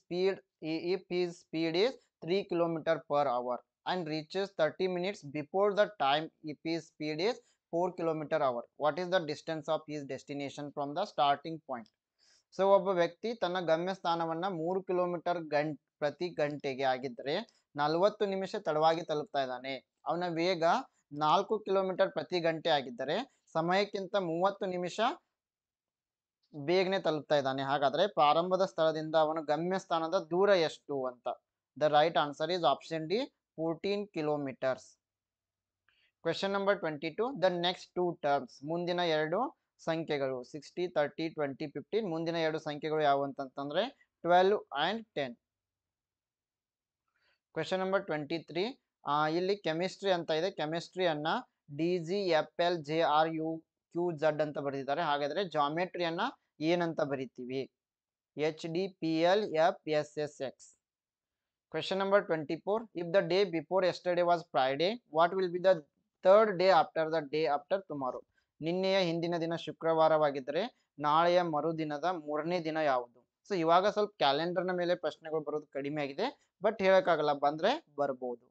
speed is 3 km/h and reaches 30 minutes before the time if his speed is 4 km/h. What is the distance of his destination from the starting point? So ಒಬ್ಬ ವ್ಯಕ್ತಿ ತನ್ನ ಗಮ್ಯ ಸ್ಥಾನವನ್ನ 3 kilometre ಪ್ರತಿ ಗಂಟೆಗೆ ಆಗಿದ್ರೆ 40 ನಿಮಿಷ ತಡವಾಗಿ ತಲುಪ್ತಾ ಇದ್ದಾನೆ. ಅವನ ವೇಗ 4 ಕಿಲೋಮೀಟರ್ ಪ್ರತಿ ಗಂಟೆ ಆಗಿದ್ದರೆ ಸಮಯಕ್ಕಿಂತ 30 ನಿಮಿಷ ಬೇಗನೆ ತಲುಪ್ತಾ ಇದ್ದಾನೆ. ಹಾಗಾದ್ರೆ ಪ್ರಾರಂಭದ ಸ್ಥಳದಿಂದ ಅವನ ಗಮ್ಯ ಸ್ಥಾನದ ದೂರ ಎಷ್ಟು ಅಂತ? The right answer is option D, 14 kilometres. Question number 22, the next 2 terms. ಮುಂದಿನ 2 ಸಂಖ್ಯೆಗಳು 60, 30, 20, 15. ಮುಂದಿನ 2 ಸಂಖ್ಯೆಗಳು ಯಾವುವು ಅಂತಂದ್ರೆ 12 and 10. Question number 23. ಇಲ್ಲಿ ಕೆಮಿಸ್ಟ್ರಿ ಅಂತ ಇದೆ. ಕೆಮಿಸ್ಟ್ರಿಯನ್ನ DGFLJRUQZ ಅಂತ ಬರೆದಿದ್ದಾರೆ. ಹಾಗಾದ್ರೆ ಜಾಮೆಟ್ರಿಯನ್ನ ಏನಂತ ಬರಿತೀವಿ? HDPLFSSX. Question number 24. If the day before yesterday was Friday, what will be the third day after the day after tomorrow? ನಿನ್ನೆಯ ಹಿಂದಿನ ದಿನ ಶುಕ್ರವಾರವಾಗಿದ್ದರೆ ನಾಳೆಯ ಮರುದಿನದ ಮೂರನೇ ದಿನ ಯಾವುದು? ಸೊ ಇವಾಗ ಸ್ವಲ್ಪ ಕ್ಯಾಲೆಂಡರ್ನ ಮೇಲೆ ಪ್ರಶ್ನೆಗಳು ಬರೋದು ಕಡಿಮೆ ಆಗಿದೆ, ಬಟ್ ಹೇಳಕ್ಕಾಗಲ್ಲ, ಬಂದ್ರೆ ಬರ್ಬೋದು.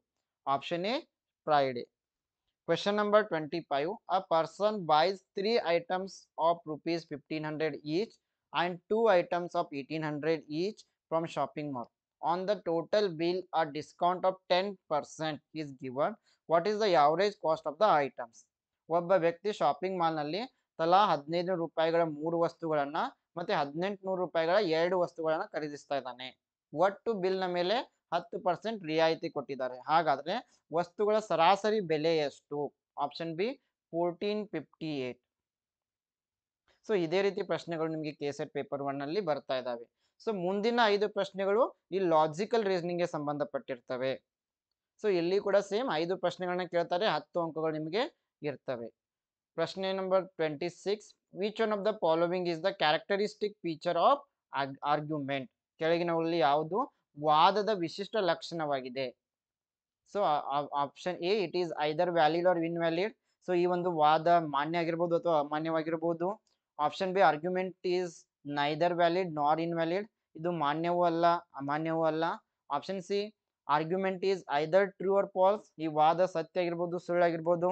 Option A Friday. Question number 25. A person buys 3 items of rupees 1500 each and 2 items of 1800 each from shopping mall. On the total bill, a discount of 10% is given. What is the average cost of the items? ಒಬ್ಬ ವ್ಯಕ್ತಿ shopping ಮಾಲ್ನಲ್ಲಿ ತಲಾ 1500 ರೂಪಾಯಿಗಳ 3 ವಸ್ತುಗಳನ್ನ ಮತ್ತೆ 1800 ರೂಪಾಯಿಗಳ 2 ವಸ್ತುಗಳನ್ನ ಖರೀದಿಸ್ತಾ ಇದ್ದಾನೆ. ಒಟ್ಟು ಬಿಲ್ನ ಮೇಲೆ 10% ರಿಯಾಯಿತಿ ಕೊಟ್ಟಿದ್ದಾರೆ. ಹಾಗಾದ್ರೆ ವಸ್ತುಗಳ ಸರಾಸರಿ ಬೆಲೆ ಎಷ್ಟು? Option B 1458. ಸೊ ಇದೇ ರೀತಿ ಪ್ರಶ್ನೆಗಳು ನಿಮಗೆ ಕೆಸೆಟ್ ಪೇಪರ್ 1 ನಲ್ಲಿ ಬರ್ತಾ ಇದಾವೆ. ಸೊ ಮುಂದಿನ 5 ಪ್ರಶ್ನೆಗಳು ಈ ಲಾಜಿಕಲ್ ರೀಸನಿಂಗ್ ಗೆ ಸಂಬಂಧಪಟ್ಟಿರ್ತವೆ. ಸೊ ಇಲ್ಲಿ ಕೂಡ ಸೇಮ್ 5 ಪ್ರಶ್ನೆಗಳನ್ನ ಕೇಳ್ತಾರೆ, 10 ಅಂಕಗಳು ನಿಮಗೆ ಇರ್ತವೆ. ಪ್ರಶ್ನೆ ನಂಬರ್ 26. Which one of the following is the characteristic feature of argument? ಕೆಳಗಿನವುಗಳಲ್ಲಿ ಯಾವುದು ವಾದದ ವಿಶಿಷ್ಟ ಲಕ್ಷಣವಾಗಿದೆ? So option A it is either valid or invalid. So ಈ ಒಂದು ವಾದ ಮಾನ್ಯ ಆಗಿರ್ಬೋದು ಅಥವಾ ಅಮಾನ್ಯವಾಗಿರ್ಬೋದು. Option B argument is neither valid nor invalid. ಇದು ಮಾನ್ಯವೂ ಅಲ್ಲ ಅಮಾನ್ಯವೂ ಅಲ್ಲ. Option C argument is either true or false. ಈ ವಾದ ಸತ್ಯ ಆಗಿರ್ಬೋದು ಸುಳ್ಳಾಗಿರ್ಬೋದು.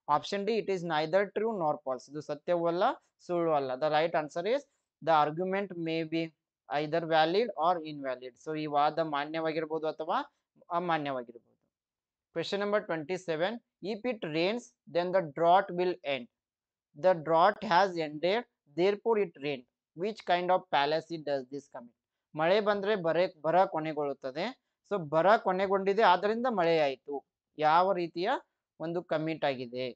Option D it is neither true nor false. ಇದು ಸತ್ಯವೂ ಅಲ್ಲ ಸುಳ್ಳು ಅಲ್ಲ. The right answer is the argument may be either valid or invalid. So ಈ ವಾದ ಮಾನ್ಯವಾಗಿರ್ಬೋದು ಅಥವಾ ಅಮಾನ್ಯವಾಗಿರ್ಬೋದು. Question number 27. If it rains, then the drought will end. The drought has ended, therefore it rained. Which kind of fallacy does this commit? ಮಳೆ ಬಂದ್ರೆ ಬರ ಕೊನೆಗೊಳ್ಳುತ್ತದೆ. So ಬರ ಕೊನೆಗೊಂಡಿದೆ, ಆದ್ದರಿಂದ ಮಳೆ ಆಯಿತು. ಯಾವ ರೀತಿಯ ಒಂದು ಕಮಿಟ್ ಆಗಿದೆ?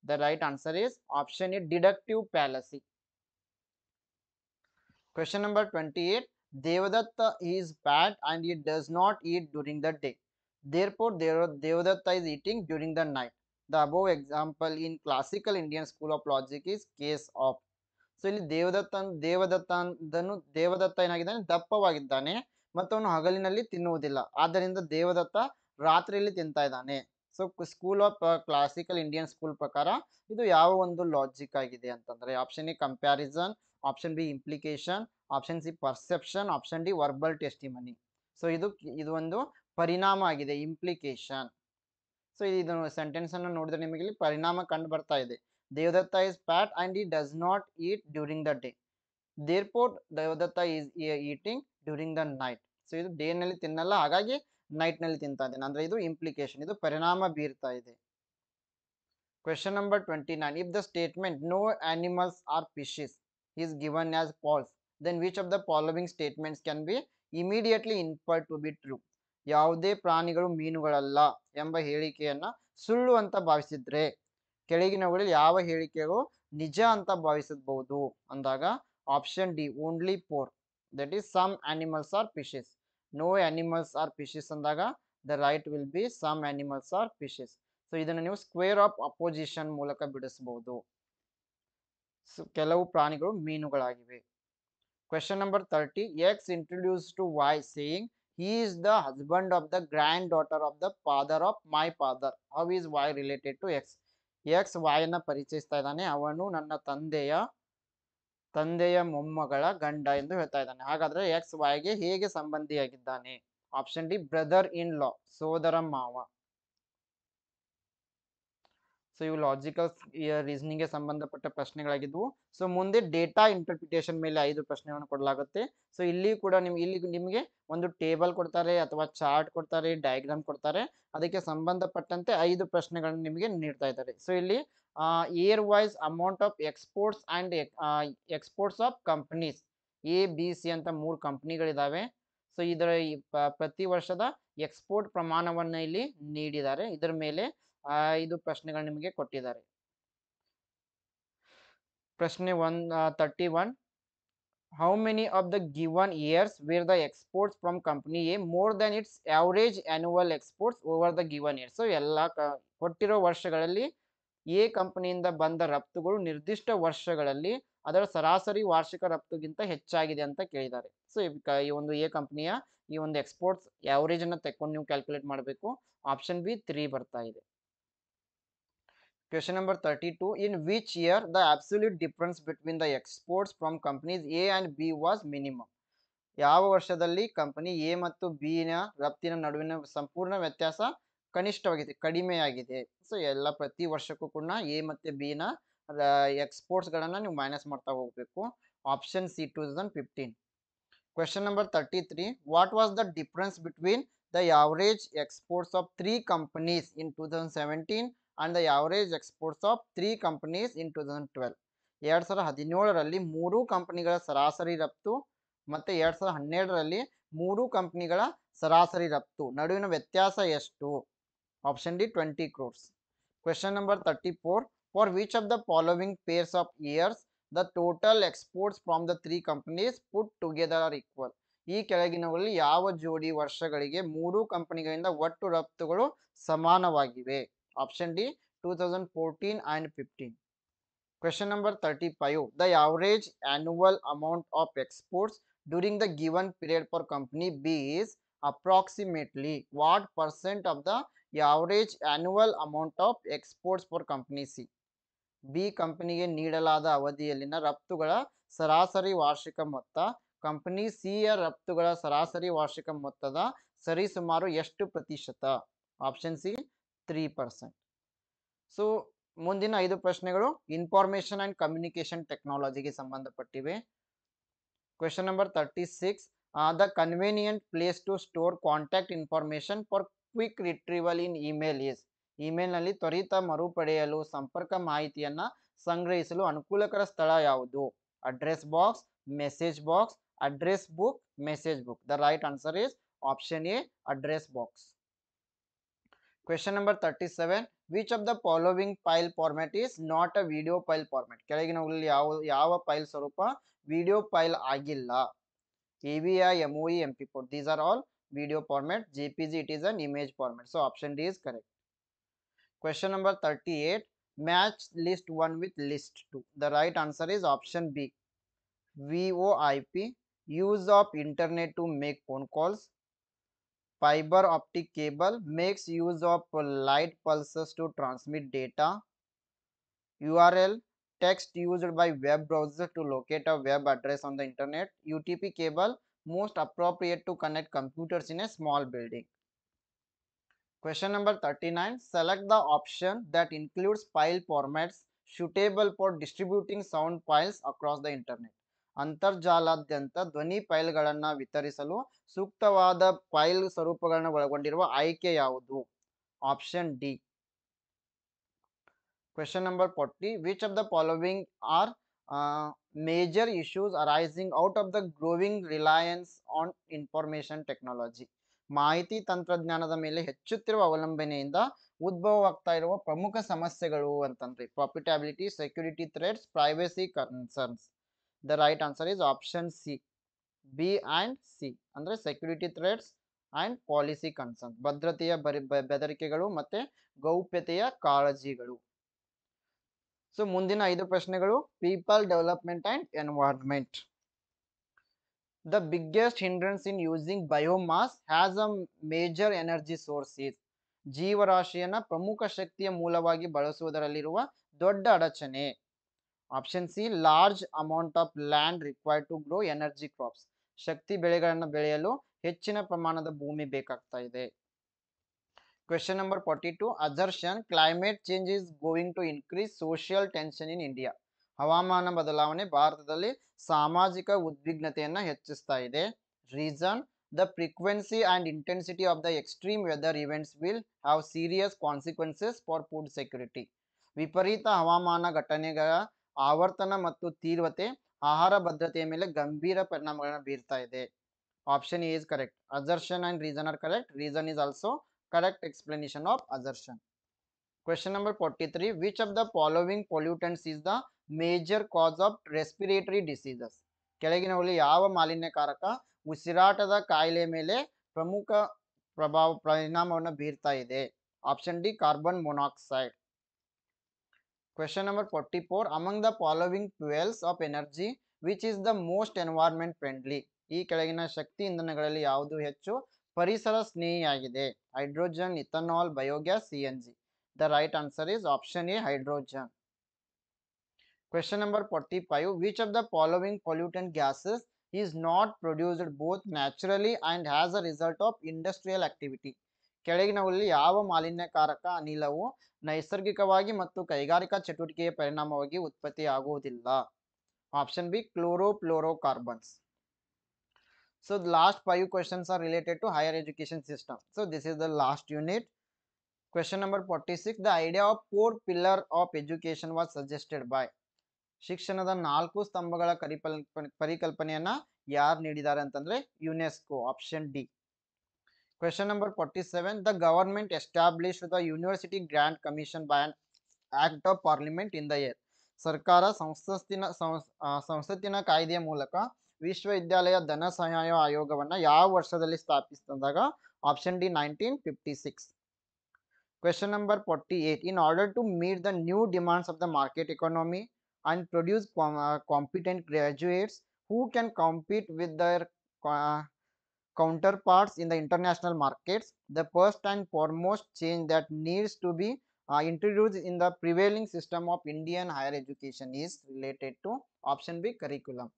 The right answer is option A deductive fallacy. Question number 28. Devadatta is fat and he does not eat during the day. Therefore, Devadatta is eating during the night. The above example in classical Indian school of logic is case of. So ಇಲ್ಲಿ ದೇವದತ್ತ ಏನಾಗಿದ್ದಾನೆ? ದಪ್ಪವಾಗಿದ್ದಾನೆ ಮತ್ತು ಅವನು ಹಗಲಿನಲ್ಲಿ ತಿನ್ನುವುದಿಲ್ಲ. ಆದ್ದರಿಂದ ದೇವದತ್ತ ರಾತ್ರಿಯಲ್ಲಿ ತಿಂತಾ ಇದ್ದಾನೆ. So school of classical Indian school ಪ್ರಕಾರ ಇದು ಯಾವ ಒಂದು ಲಾಜಿಕ್ ಆಗಿದೆ ಅಂತಂದ್ರೆ option A comparison, option B implication, option C perception, option D verbal testimony. So ಇದು ಒಂದು ಪರಿಣಾಮ ಆಗಿದೆ, ಇಂಪ್ಲಿಕೇಶನ್. ಸೊ ಇದನ್ನು ಸೆಂಟೆನ್ಸ್ ಅನ್ನು ನೋಡಿದ್ರೆ ನಿಮಗೆ ಇಲ್ಲಿ ಪರಿಣಾಮ ಕಂಡು ಬರ್ತಾ ಇದೆ. Devadatta is fat and he does not eat during the day. Therefore Devadatta is eating during the night. So ಇದು ಡೇ ನಲ್ಲಿ ತಿನ್ನಲ್ಲ, ಹಾಗಾಗಿ ನೈಟ್ ನಲ್ಲಿ ತಿಂತಾ ಇದ್ದೇನೆ ಅಂದ್ರೆ ಇದು ಇಂಪ್ಲಿಕೇಶನ್, ಇದು ಪರಿಣಾಮ ಬೀರ್ತಾ ಇದೆ. Question number 29. If the statement no animals are fishes is given as false, then which of the following statements can be immediately inferred to be true? ಯಾವುದೇ ಪ್ರಾಣಿಗಳು ಮೀನುಗಳಲ್ಲ ಎಂಬ ಹೇಳಿಕೆಯನ್ನ ಸುಳ್ಳು ಅಂತ ಭಾವಿಸಿದ್ರೆ ಕೆಳಗಿನವುಗಳಲ್ಲಿ ಯಾವ ಹೇಳಿಕೆಗಳು ನಿಜ ಅಂತ ಭಾವಿಸಬಹುದು ಅಂದಾಗ option D only four, that is some animals are fishes. No animals are fishes ಅಂದಾಗ the right will be some animals are fishes. So ಇದನ್ನು ನೀವು ಸ್ಕ್ವೇರ್ ಆಫ್ ಅಪೋಸಿಷನ್ ಮೂಲಕ ಬಿಡಿಸಬಹುದು. ಕೆಲವು ಪ್ರಾಣಿಗಳು ಮೀನುಗಳಾಗಿವೆ. Question number 30. X introduced to Y saying he is the husband of the granddaughter of the father of my father. How is Y related to X? X Y ಅನ್ನ ಪರಿಚಯಿಸ್ತಾ ಇದ್ದಾನೆ. ಅವನು ನನ್ನ ತಂದೆಯ ಮೊಮ್ಮಗಳ ಗಂಡ ಎಂದು ಹೇಳ್ತಾ ಇದ್ದಾನೆ. ಹಾಗಾದ್ರೆ X Y ಗೆ ಹೇಗೆ ಸಂಬಂಧಿಯಾಗಿದ್ದಾನೆ? ಆಪ್ಷನ್ ಡಿ ಬ್ರದರ್ ಇನ್ ಲಾ, ಸೋದರ ಮಾವ. ಸೊ ಇವು ಲಾಜಿಕಲ್ ರೀಸನಿಂಗ್ ಗೆ ಸಂಬಂಧಪಟ್ಟ ಪ್ರಶ್ನೆಗಳಾಗಿದ್ವು. ಸೊ ಮುಂದೆ ಡೇಟಾ ಇಂಟರ್ಪ್ರಿಟೇಷನ್ ಮೇಲೆ 5 ಪ್ರಶ್ನೆಗಳನ್ನು ಕೊಡಲಾಗುತ್ತೆ. ಸೊ ಇಲ್ಲಿ ಕೂಡ ನಿಮಗೆ ಒಂದು ಟೇಬಲ್ ಕೊಡ್ತಾರೆ ಅಥವಾ ಚಾರ್ಟ್ ಕೊಡ್ತಾರೆ, ಡಯಾಗ್ರಾಮ್ ಕೊಡ್ತಾರೆ, ಅದಕ್ಕೆ ಸಂಬಂಧಪಟ್ಟಂತೆ 5 ಪ್ರಶ್ನೆಗಳನ್ನು ನಿಮಗೆ ನೀಡ್ತಾ ಇದ್ದಾರೆ. ಸೊ ಇಲ್ಲಿ year wise amount of exports and exports of companies ABC ಅಂತ 3 ಕಂಪನಿಗಳಿದಾವೆ. ಸೊ ಇದರ ಪ್ರತಿ ವರ್ಷದ ಎಕ್ಸ್ಪೋರ್ಟ್ ಪ್ರಮಾಣವನ್ನು ಇಲ್ಲಿ ನೀಡಿದ್ದಾರೆ. ಇದರ ಮೇಲೆ 5 ಪ್ರಶ್ನೆಗಳು ನಿಮಗೆ ಕೊಟ್ಟಿದ್ದಾರೆ. ಪ್ರಶ್ನೆ 31. How many of the given years were the exports from company A more than its average annual exports over the given year? So ಎಲ್ಲ ಕೊಟ್ಟಿರೋ ವರ್ಷಗಳಲ್ಲಿ ಎ ಕಂಪನಿಯಿಂದ ಬಂದ ರಫ್ತುಗಳು ನಿರ್ದಿಷ್ಟ ವರ್ಷಗಳಲ್ಲಿ ಅದರ ಸರಾಸರಿ ವಾರ್ಷಿಕ ರಫ್ತುಗಿಂತ ಹೆಚ್ಚಾಗಿದೆ ಅಂತ ಕೇಳಿದ್ದಾರೆ. ಸೊ ಈ ಒಂದು ಎ ಕಂಪನಿಯ ಈ ಒಂದು ಎಕ್ಸ್ಪೋರ್ಟ್ಸ್ ಆವರೇಜ್ ಅನ್ನ ತೆಕ್ಕೊಂಡು ನೀವು ಕ್ಯಾಲ್ಕುಲೇಟ್ ಮಾಡಬೇಕು. ಆಪ್ಷನ್ ಬಿ 3 ಬರ್ತಾ ಇದೆ. Question number 32. In which year the absolute difference between the exports from companies A and B was minimum? ಯಾವ ವರ್ಷದಲ್ಲಿ ಕಂಪನಿ ಎ ಮತ್ತು ಬಿ ನ ರಫ್ತಿನ ನಡುವಿನ ಸಂಪೂರ್ಣ ವ್ಯತ್ಯಾಸ ಕನಿಷ್ಠವಾಗಿದೆ, ಕಡಿಮೆಯಾಗಿದೆ? ಸೊ ಎಲ್ಲ ಪ್ರತಿ ವರ್ಷಕ್ಕೂ ಕೂಡ ಎ ಮತ್ತೆ ಬಿ ನ ಎಕ್ಸ್ಪೋರ್ಟ್ಸ್ ಗಳನ್ನ ನೀವು ಮೈನಸ್ ಮಾಡ್ತಾ ಹೋಗ್ಬೇಕು. Option C 2015. Question number 33. What was the difference between the average exports of 3 companies in 2017 and the average exports of 3 companies in 2012? 2017ರಲ್ಲಿ 3 ಕಂಪನಿಗಳ ಸರಾಸರಿ ರಫ್ತು ಮತ್ತೆ 2012ರಲ್ಲಿ 3 ಕಂಪನಿಗಳ ಸರಾಸರಿ ರಫ್ತು ನಡುವಿನ ವ್ಯತ್ಯಾಸ ಎಷ್ಟು? Option D 20 crores. Question number 34. For which of the following pairs of years the total exports from the 3 companies put together are equal? ಈ ಕೆಳಗಿನವುಗಳಲ್ಲಿ ಯಾವ ಜೋಡಿ ವರ್ಷಗಳಿಗೆ 3 ಕಂಪನಿಗಳಿಂದ ಒಟ್ಟು ರಫ್ತುಗಳು ಸಮಾನವಾಗಿವೆ? Option D 2014 and 15. Question number 35. The average annual amount of exports during the given period for company B is approximately what percent of the average annual amount of exports for company C? B ಕಂಪನಿಗೆ ನೀಡಲಾದ ಅವಧಿಯಲ್ಲಿನ ರಫ್ತುಗಳ ಸರಾಸರಿ ವಾರ್ಷಿಕ ಮೊತ್ತ company C ಯ ರಫ್ತುಗಳ ಸರಾಸರಿ ವಾರ್ಷಿಕ ಮೊತ್ತದ ಸರಿಸುಮಾರು ಎಷ್ಟು ಪ್ರತಿಶತ? Option C 3%. ಸೊ ಮುಂದಿನ 5 ಪ್ರಶ್ನೆಗಳು ಇನ್ಫಾರ್ಮೇಶನ್ ಅಂಡ್ ಕಮ್ಯುನಿಕೇಶನ್ ಟೆಕ್ನಾಲಜಿಗೆ ಸಂಬಂಧಪಟ್ಟಿವೆ. Question number 36. The convenient place to store contact information for quick retrieval in email is? ಇಮೇಲ್ನಲ್ಲಿ ತ್ವರಿತ ಮರುಪಡೆಯಲು ಸಂಪರ್ಕ ಮಾಹಿತಿಯನ್ನ ಸಂಗ್ರಹಿಸಲು ಅನುಕೂಲಕರ ಸ್ಥಳ ಯಾವುದು? Address box, message box, address book, message book. The right answer is option A, address box. Question number 37. Which of the following file format is not a video file format? ಕೆಳಗಿನವುಗಳಲ್ಲಿ ಯಾವ file ಸ್ವರೂಪ video file ಆಗಿಲ್ಲ? AVI, MOE, MP4. These are all video format. JPG, it is an image format. So option D is correct. Question number 38. Match list 1 with list 2. The right answer is option B. VoIP. Use of internet to make phone calls. Fiber optic cable makes use of light pulses to transmit data. URL. Text used by web browser to locate a web address on the internet. UTP cable most appropriate to connect computers in a small building. Question number 39. Select the option that includes file formats suitable for distributing sound files across the internet. ಅಂತರ್ಜಾಲಾದ್ಯಂತ ಧ್ವನಿ ಫೈಲ್ಗಳನ್ನು ವಿತರಿಸಲು ಸೂಕ್ತವಾದ file ಸ್ವರೂಪಗಳನ್ನು ಒಳಗೊಂಡಿರುವ ಆಯ್ಕೆ ಯಾವುದು? Option D. Question number 40. Which of the following are major issues arising out of the growing reliance on information technology? ಮಾಹಿತಿ ತಂತ್ರಜ್ಞಾನದ ಮೇಲೆ ಹೆಚ್ಚುತ್ತಿರುವ ಅವಲಂಬನೆಯಿಂದ ಉದ್ಭವವಾಗ್ತಾ ಇರುವ ಪ್ರಮುಖ ಸಮಸ್ಯೆಗಳು ಅಂತಂದ್ರೆ profitability, security threats, privacy concerns. The right answer is option C, B and C. ಅಂದ್ರೆ security threats and policy concerns, ಭದ್ರತೆಯ ಬೆದರಿಕೆಗಳು ಮತ್ತೆ ಗೌಪ್ಯತೆಯ ಕಾಳಜಿಗಳು. ಸೊ ಮುಂದಿನ 5 ಪ್ರಶ್ನೆಗಳು people development and environment. The biggest hindrance in using biomass has a major energy source is? ಜೀವರಾಶಿಯನ್ನ ಪ್ರಮುಖ ಶಕ್ತಿಯ ಮೂಲವಾಗಿ ಬಳಸುವುದರಲ್ಲಿರುವ ದೊಡ್ಡ ಅಡಚಣೆ. Option C, large amount of land required to grow energy crops. ಶಕ್ತಿ ಬೆಳೆಗಳನ್ನು ಬೆಳೆಯಲು ಹೆಚ್ಚಿನ ಪ್ರಮಾಣದ ಭೂಮಿ ಬೇಕಾಗ್ತಾ ಇದೆ. Question number 42. Assertion climate change is going to increase social tension in India. ಹವಾಮಾನ ಬದಲಾವಣೆ ಭಾರತದಲ್ಲಿ ಸಾಮಾಜಿಕ ಉದ್ವಿಗ್ನತೆಯನ್ನ ಹೆಚ್ಚಿಸ್ತಾ ಇದೆ. Reason, the frequency and intensity of the extreme weather events will have serious consequences for food security. ವಿಪರೀತ ಹವಾಮಾನ ಘಟನೆಗಳ ಆವರ್ತನ ಮತ್ತು ತೀವ್ರತೆ ಆಹಾರ ಭದ್ರತೆಯ ಮೇಲೆ ಗಂಭೀರ ಪರಿಣಾಮಗಳನ್ನು ಬೀರ್ತಾ ಇದೆ. Option A is correct. Assertion and reason are correct. Reason is also correct explanation of assertion. Question number 43. Which of the following pollutants is the major cause of respiratory diseases? ಕೆಳಗಿನವುಗಳಲ್ಲಿ ಯಾವ ಮಾಲಿನ್ಯಕಾರಕ ಉಸಿರಾಟದ ಕಾಯಿಲೆ ಮೇಲೆ ಪ್ರಮುಖ ಪರಿಣಾಮವನ್ನು ಬೀರ್ತಾ ಇದೆ? Option D carbon monoxide. Question number 44. Among the following fuels of energy, which is the most environment friendly? ಈ ಕೆಳಗಿನ ಶಕ್ತಿ ಇಂಧನಗಳಲ್ಲಿ ಯಾವುದು ಹೆಚ್ಚು ಪರಿಸರ ಸ್ನೇಹಿಯಾಗಿದೆ? Hydrogen, ethanol, biogas, CNG. The right answer is option A, hydrogen. Question number 45. Which of the following pollutant gases is not produced both naturally and as a result of industrial activity? ಕೆಳಗಿನವುಗಳಲ್ಲಿ ಯಾವ ಮಾಲಿನ್ಯಕಾರಕ ಅನಿಲವು ನೈಸರ್ಗಿಕವಾಗಿ ಮತ್ತು ಕೈಗಾರಿಕಾ ಚಟುವಟಿಕೆಯ ಪರಿಣಾಮವಾಗಿ ಉತ್ಪತ್ತಿಯಾಗುವುದಿಲ್ಲ? Option B chlorofluorocarbons. So the last 5 questions are related to higher education system. So this is the last unit. Question number 46. The idea of 4 pillar of education was suggested by. ಶಿಕ್ಷಣದ 4 ಸ್ತಂಭಗಳ ಪರಿಕಲ್ಪನೆಯನ್ನ ಯಾರು ನೀಡಿದ್ದಾರೆ ಅಂತಂದ್ರೆ UNESCO. Option D. Question number 47. The government established the University Grant Commission by an Act of Parliament in the year. ಸರ್ಕಾರ ಸಂಸತ್ತಿನ ಕಾಯ್ದೆಯ ಮೂಲಕ ವಿಶ್ವವಿದ್ಯಾಲಯ ಧನ ಸಹಾಯ ಆಯೋಗವನ್ನ ಯಾವ ವರ್ಷದಲ್ಲಿ ಸ್ಥಾಪಿಸಿದಾಗ? Option D 1956. Question number 48. In order to meet the new demands of the market economy and produce competent graduates who can compete with their counterparts in the international markets, the first and foremost change that needs to be introduced in the prevailing system of Indian higher education is related to option B, curriculum.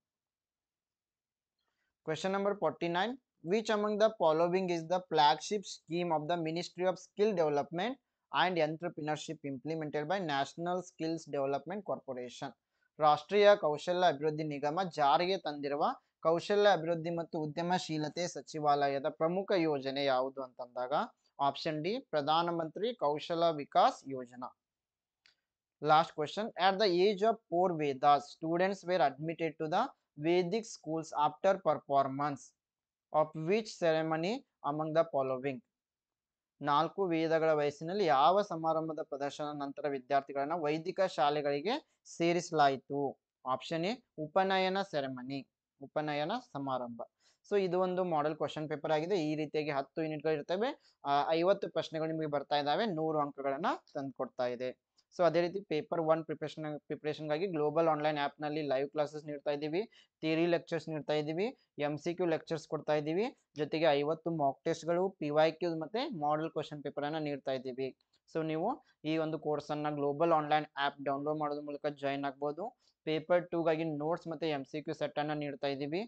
Question number 49. Which among the following is the flagship scheme of the Ministry of Skill Development and Entrepreneurship implemented by National Skills Development Corporation? ರಾಷ್ಟ್ರೀಯ ಕೌಶಲ್ಯ ಅಭಿವೃದ್ಧಿ ನಿಗಮ ಜಾರಿಗೆ ತಂದಿರುವ ಕೌಶಲ್ಯ ಅಭಿವೃದ್ಧಿ ಮತ್ತು ಉದ್ಯಮಶೀಲತೆ ಸಚಿವಾಲಯದ ಪ್ರಮುಖ ಯೋಜನೆ ಯಾವುದು ಅಂತಂದಾಗ ಆಪ್ಷನ್ ಡಿ ಪ್ರಧಾನ ಮಂತ್ರಿ ಕೌಶಲ Vikas Yojana. Last question. At the age of 4 Vedas, students were admitted to the Vedic schools after performance of which ceremony among the following? 4 ವೇದಗಳ ವಯಸ್ಸಿನಲ್ಲಿ ಯಾವ ಸಮಾರಂಭದ ಪ್ರದರ್ಶನ ನಂತರ ವಿದ್ಯಾರ್ಥಿಗಳನ್ನ ವೈದಿಕ ಶಾಲೆಗಳಿಗೆ ಸೇರಿಸಲಾಯಿತು? ಆಪ್ಷನ್ ಎ ಉಪನಯನ ಸೆರೆಮನಿ, ಉಪನಯನ ಸಮಾರಂಭ. ಸೊ ಇದು ಒಂದು ಮಾಡೆಲ್ ಕ್ವಶನ್ ಪೇಪರ್ ಆಗಿದೆ. ಈ ರೀತಿಯಾಗಿ 10 ಯೂನಿಟ್ಗಳು ಇರ್ತವೆ. 50 ಪ್ರಶ್ನೆಗಳು ನಿಮಗೆ ಬರ್ತಾ ಇದಾವೆ. 100 ಅಂಕಗಳನ್ನ ತಂದು ಕೊಡ್ತಾ ಇದೆ. ಸೊ ಅದೇ ರೀತಿ ಪೇಪರ್ 1 ಪ್ರಿಪರೇಷನ್ಗಾಗಿ ಗ್ಲೋಬಲ್ ಆನ್ಲೈನ್ ಆ್ಯಪ್ ನಲ್ಲಿ ಲೈವ್ ಕ್ಲಾಸಸ್ ನೀಡ್ತಾ ಇದ್ದೀವಿ, ಥಿಯರಿ ಲೆಕ್ಚರ್ಸ್ ನೀಡ್ತಾ ಇದ್ದೀವಿ, MCQ ಲೆಕ್ಚರ್ಸ್ ಕೊಡ್ತಾ ಇದ್ದೀವಿ, ಜೊತೆಗೆ 50 ಮಾಕ್ ಟೆಸ್ಟ್ಗಳು, PYQ ಮತ್ತೆ ಮಾಡೆಲ್ ಕ್ವಶನ್ ಪೇಪರ್ ಅನ್ನ ನೀಡ್ತಾ ಇದ್ದೀವಿ. ಸೊ ನೀವು ಈ ಒಂದು ಕೋರ್ಸ್ ಅನ್ನ ಗ್ಲೋಬಲ್ ಆನ್ಲೈನ್ ಆ್ಯಪ್ ಡೌನ್ಲೋಡ್ ಮಾಡೋದ್ರ ಮೂಲಕ ಜಾಯಿನ್ ಆಗ್ಬೋದು. ಪೇಪರ್ 2 ಗಾಗಿ ನೋಟ್ಸ್ ಮತ್ತೆ MCQ ಸೆಟ್ ಅನ್ನ ನೀಡ್ತಾ ಇದ್ದೀವಿ.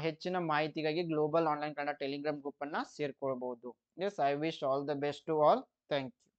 ಹೆಚ್ಚಿನ ಮಾಹಿತಿಗಾಗಿ global online Kannada Telegram group ಅನ್ನ ಸೇರ್ಕೊಳ್ಬಹುದು. Yes, I wish all the best to all. Thank you.